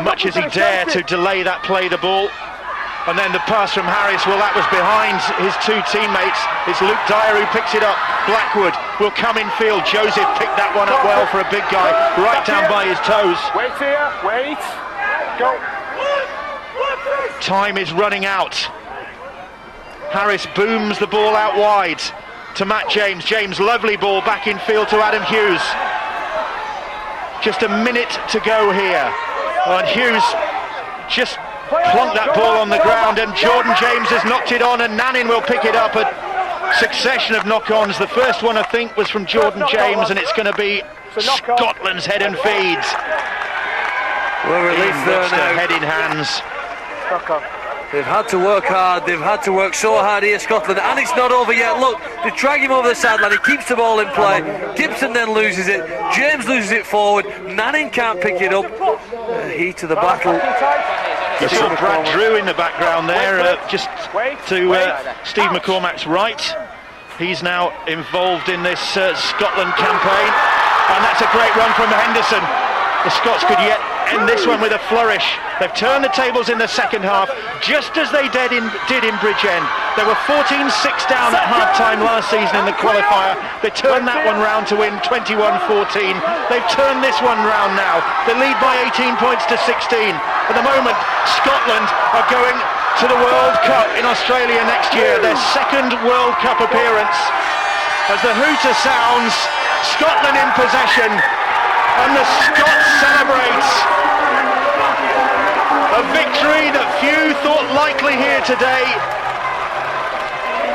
much as he dare to delay that play the ball. And then the pass from Harris, well, that was behind his two teammates. It's Luke Dyer who picks it up. Blackwood will come in field. Joseph picked that one up well for a big guy, right down by his toes. Wait here. Wait. Go. Time is running out. Harris booms the ball out wide to Matt James. James, lovely ball back in field to Adam Hughes. Just a minute to go here. And Hughes just plonked that ball on the ground, and Jordan James has knocked it on, and Nanning will pick it up. A succession of knock-ons. The first one, I think, was from Jordan James, and it's going to be Scotland's head and feeds. Well, relief Ian there Webster, now. head in hands. They've had to work hard, they've had to work so hard here, Scotland, and it's not over yet. Look, they drag him over the sideline, he keeps the ball in play. Gibson then loses it, James loses it forward, Nanning can't pick it up. Heat of the battle. You saw Brad Drew in the background there, just to Steve McCormack's right. He's now involved in this Scotland campaign, and that's a great run from Henderson. The Scots could yet end this one with a flourish. They've turned the tables in the second half, just as they did in Bridgend. They were 14-6 down at half-time last season in the qualifier. They turned that one round to win 21-14. They've turned this one round now. They lead by 18 points to 16. At the moment, Scotland are going to the World Cup in Australia next year, their second World Cup appearance. As the hooter sounds, Scotland in possession, and the Scots celebrate a victory that few thought likely here today.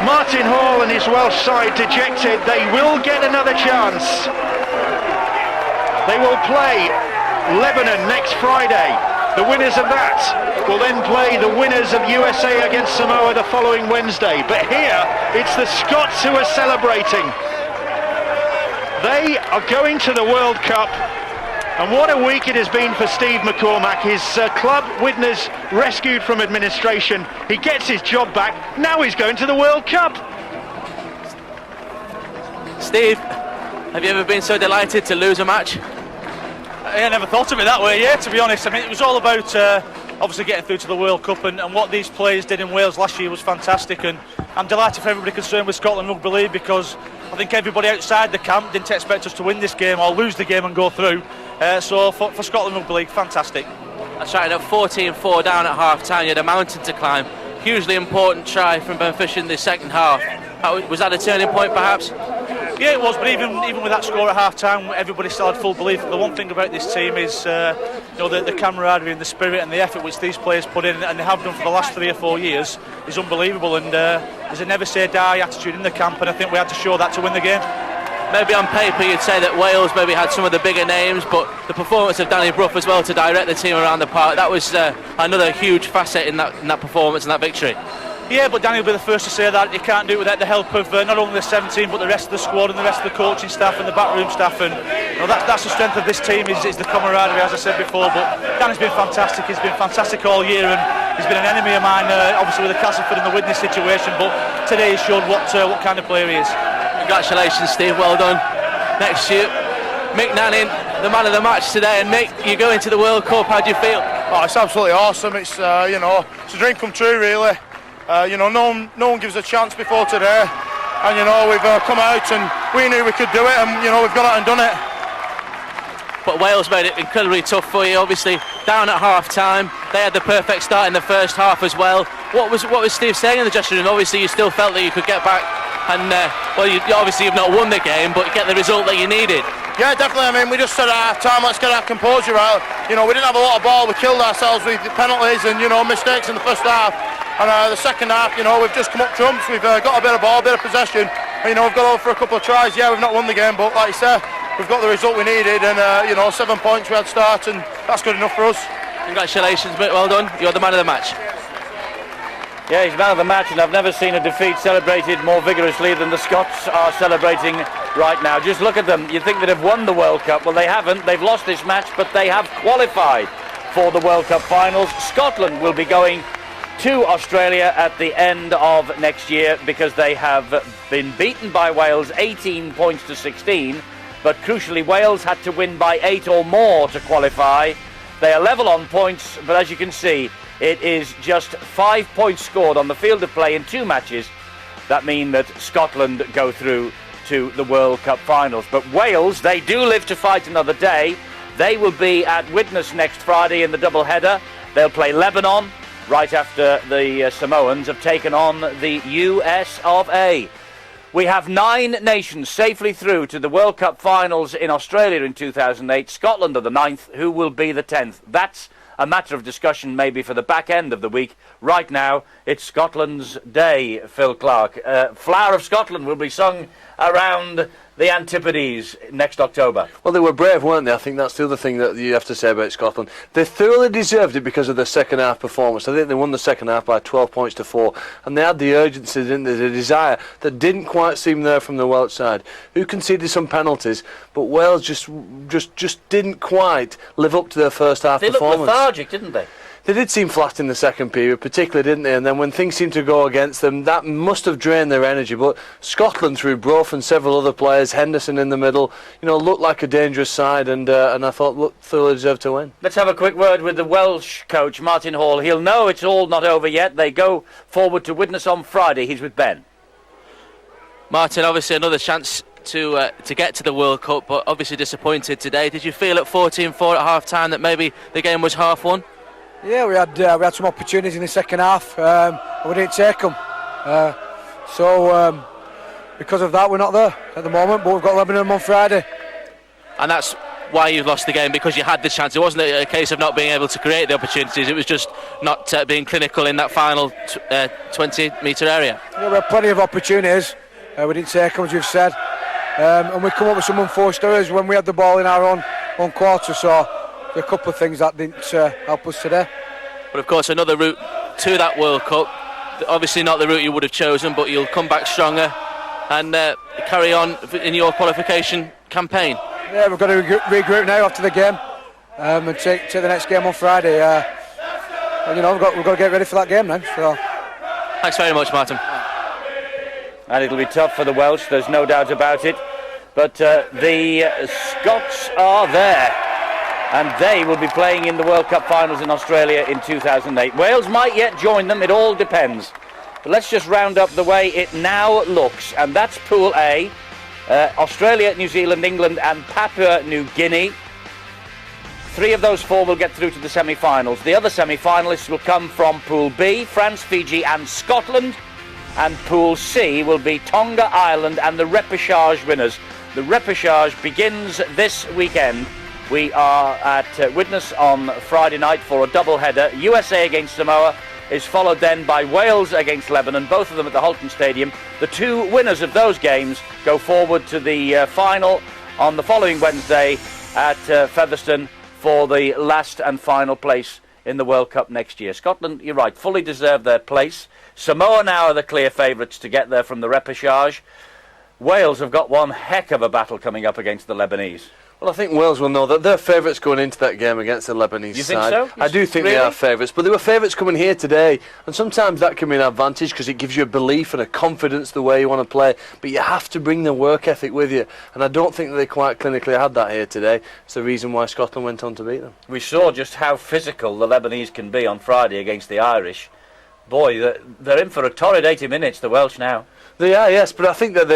Martin Hall and his Welsh side dejected. They will get another chance. They will play Lebanon next Friday. The winners of that will then play the winners of USA against Samoa the following Wednesday. But here, it's the Scots who are celebrating. They are going to the World Cup, and what a week it has been for Steve McCormack. His club witness rescued from administration. He gets his job back. Now he's going to the World Cup. Steve, have you ever been so delighted to lose a match? I never thought of it that way, to be honest. I mean, it was all about obviously getting through to the World Cup, and what these players did in Wales last year was fantastic, and I'm delighted for everybody concerned with Scotland Rugby League, because I think everybody outside the camp didn't expect us to win this game or lose the game and go through. So for Scotland Rugby League, fantastic. That's right, at 14-4 down at half-time, you had a mountain to climb. Hugely important try from Benfica in the second half. Was that a turning point, perhaps? Yeah, it was, but even with that score at half-time, everybody still had full belief. The one thing about this team is the camaraderie and the spirit and the effort which these players put in, and they have done for the last 3 or 4 years, is unbelievable. And there's a never-say-die attitude in the camp, and I think we had to show that to win the game. Maybe on paper you'd say that Wales maybe had some of the bigger names, but the performance of Danny Brough as well to direct the team around the park, that was another huge facet in that performance and that victory. Yeah, but Danny will be the first to say that. He can't do it without the help of not only the 17 but the rest of the squad and the rest of the coaching staff and the backroom staff, and that's the strength of this team, is the camaraderie, as I said before. But Danny's been fantastic. He's been fantastic all year, and he's been an enemy of mine, obviously with the Castleford and the Widnes situation, but today he showed what kind of player he is. Congratulations, Steve, well done. Next to you, Mick Nanning, the man of the match today. And Mick, you go into the World Cup, how do you feel? Oh, it's absolutely awesome. It's it's a dream come true, really. No one gives a chance before today, and we've come out and we knew we could do it, and we've gone out and done it. But Wales made it incredibly tough for you, obviously down at half-time. They had the perfect start in the first half as well. What was Steve saying in the dressing room? Obviously you still felt that you could get back, and you've not won the game, but get the result that you needed. Yeah, definitely. I mean, we just said at half-time, let's get our composure out. We didn't have a lot of ball. We killed ourselves with penalties and mistakes in the first half. And the second half, we've just come up trumps. We've got a bit of ball, a bit of possession. And, we've got over for a couple of tries. Yeah, we've not won the game, but like you said, we've got the result we needed. And 7 points we had start, and that's good enough for us. Congratulations, mate. Well done. You're the man of the match. Yeah, he's man of the match, and I've never seen a defeat celebrated more vigorously than the Scots are celebrating right now. Just look at them. You think that they've won the World Cup. Well, they haven't. They've lost this match, but they have qualified for the World Cup finals. Scotland will be going to Australia at the end of next year, because they have been beaten by Wales 18 points to 16, but crucially Wales had to win by 8 or more to qualify. They are level on points, but as you can see, it is just 5 points scored on the field of play in 2 matches that mean that Scotland go through to the World Cup finals. But Wales, they do live to fight another day. They will be at Widnes next Friday in the double-header. They'll play Lebanon right after the Samoans have taken on the US of A. We have 9 nations safely through to the World Cup finals in Australia in 2008. Scotland are the 9th. Who will be the 10th? That's a matter of discussion maybe for the back end of the week. Right now, it's Scotland's day, Phil Clark. Flower of Scotland will be sung around the Antipodes next October. Well, they were brave, weren't they? I think that's the other thing that you have to say about Scotland. They thoroughly deserved it because of their second half performance. I think they won the second half by 12 points to 4, and they had the urgency, didn't they? The desire that didn't quite seem there from the Welsh side, who conceded some penalties, but Wales just didn't quite live up to their first half performance. They looked lethargic, didn't they? They did seem flat in the second period, particularly, didn't they? And then when things seemed to go against them, that must have drained their energy. But Scotland, through Brough and several other players, Henderson in the middle, looked like a dangerous side, and I thought thoroughly deserved to win. Let's have a quick word with the Welsh coach, Martin Hall. He'll know it's all not over yet. They go forward to Widnes on Friday. He's with Ben. Martin, obviously another chance to get to the World Cup, but obviously disappointed today. Did you feel at 14-4 at half-time that maybe the game was half won? Yeah, we had some opportunities in the second half, we didn't take them. So because of that, we're not there at the moment, but we've got Lebanon on Friday. And that's why you lost the game, because you had the chance. It wasn't a case of not being able to create the opportunities, it was just not being clinical in that final 20-metre area. Yeah, we had plenty of opportunities, we didn't take them, as you've said, and we come up with some unforced errors when we had the ball in our own quarter, so a couple of things that didn't help us today. But of course another route to that World Cup, obviously not the route you would have chosen, but you'll come back stronger and carry on in your qualification campaign. Yeah, we've got to regroup now after the game and take the next game on Friday. And, we've got to get ready for that game now. So. Thanks very much, Martin. And it'll be tough for the Welsh, there's no doubt about it. But the Scots are there, and they will be playing in the World Cup finals in Australia in 2008. Wales might yet join them, it all depends. But let's just round up the way it now looks, and that's Pool A. Australia, New Zealand, England and Papua New Guinea. 3 of those 4 will get through to the semi-finals. The other semi-finalists will come from Pool B, France, Fiji and Scotland. And Pool C will be Tonga, Ireland and the repechage winners. The repechage begins this weekend. We are at Widnes on Friday night for a double-header. USA against Samoa is followed then by Wales against Lebanon, both of them at the Halton Stadium. The 2 winners of those games go forward to the final on the following Wednesday at Featherstone for the last and final place in the World Cup next year. Scotland, you're right, fully deserve their place. Samoa now are the clear favourites to get there from the repechage. Wales have got one heck of a battle coming up against the Lebanese. Well, I think Wales will know that they're favourites going into that game against the Lebanese you side. think so? I do think really? they are favourites, but they were favourites coming here today, and sometimes that can be an advantage because it gives you a belief and a confidence the way you want to play, but you have to bring the work ethic with you, and I don't think that they quite clinically had that here today. It's the reason why Scotland went on to beat them. We saw just how physical the Lebanese can be on Friday against the Irish. Boy, they're in for a torrid 80 minutes, the Welsh now. They are, yes, but I think that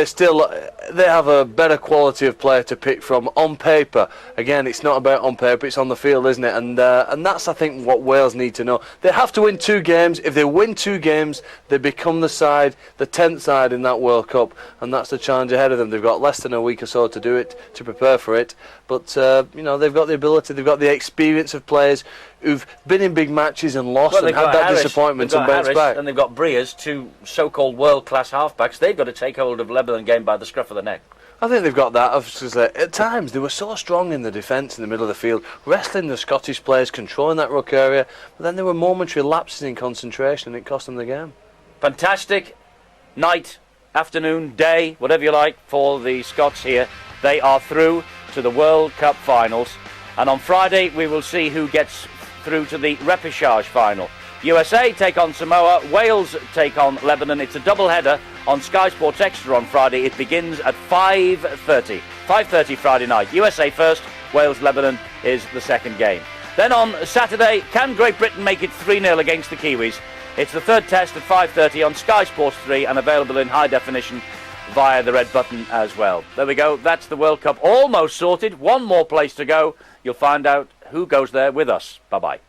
they have a better quality of player to pick from on paper. Again, it's not about on paper, it's on the field, isn't it? And that's, I think, what Wales need to know. They have to win 2 games. If they win 2 games, they become the 10th side in that World Cup, and that's the challenge ahead of them. They've got less than a week or so to do it, to prepare for it. But, they've got the ability, they've got the experience of players who've been in big matches and lost and had that disappointment and bounced back. And they've got Breers, 2 so-called world-class halfbacks. They've got to take hold of Lebanon game by the scruff of the neck. I think they've got that. At times they were so strong in the defence in the middle of the field, wrestling the Scottish players, controlling that ruck area, but then there were momentary lapses in concentration and it cost them the game. Fantastic night, afternoon, day, whatever you like, for the Scots here. They are through to the World Cup finals, and on Friday we will see who gets through to the repechage final. USA take on Samoa, Wales take on Lebanon. It's a double-header on Sky Sports Extra on Friday. It begins at 5:30. 5:30 Friday night. USA first, Wales, Lebanon is the second game. Then on Saturday, can Great Britain make it 3-0 against the Kiwis? It's the third test at 5:30 on Sky Sports 3 and available in high definition via the red button as well. There we go. That's the World Cup almost sorted. One more place to go. You'll find out who goes there with us. Bye-bye.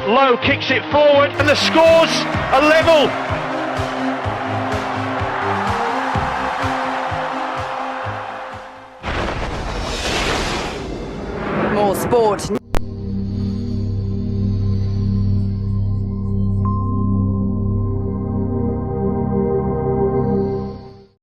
Lowe kicks it forward and the score's a level. More sport.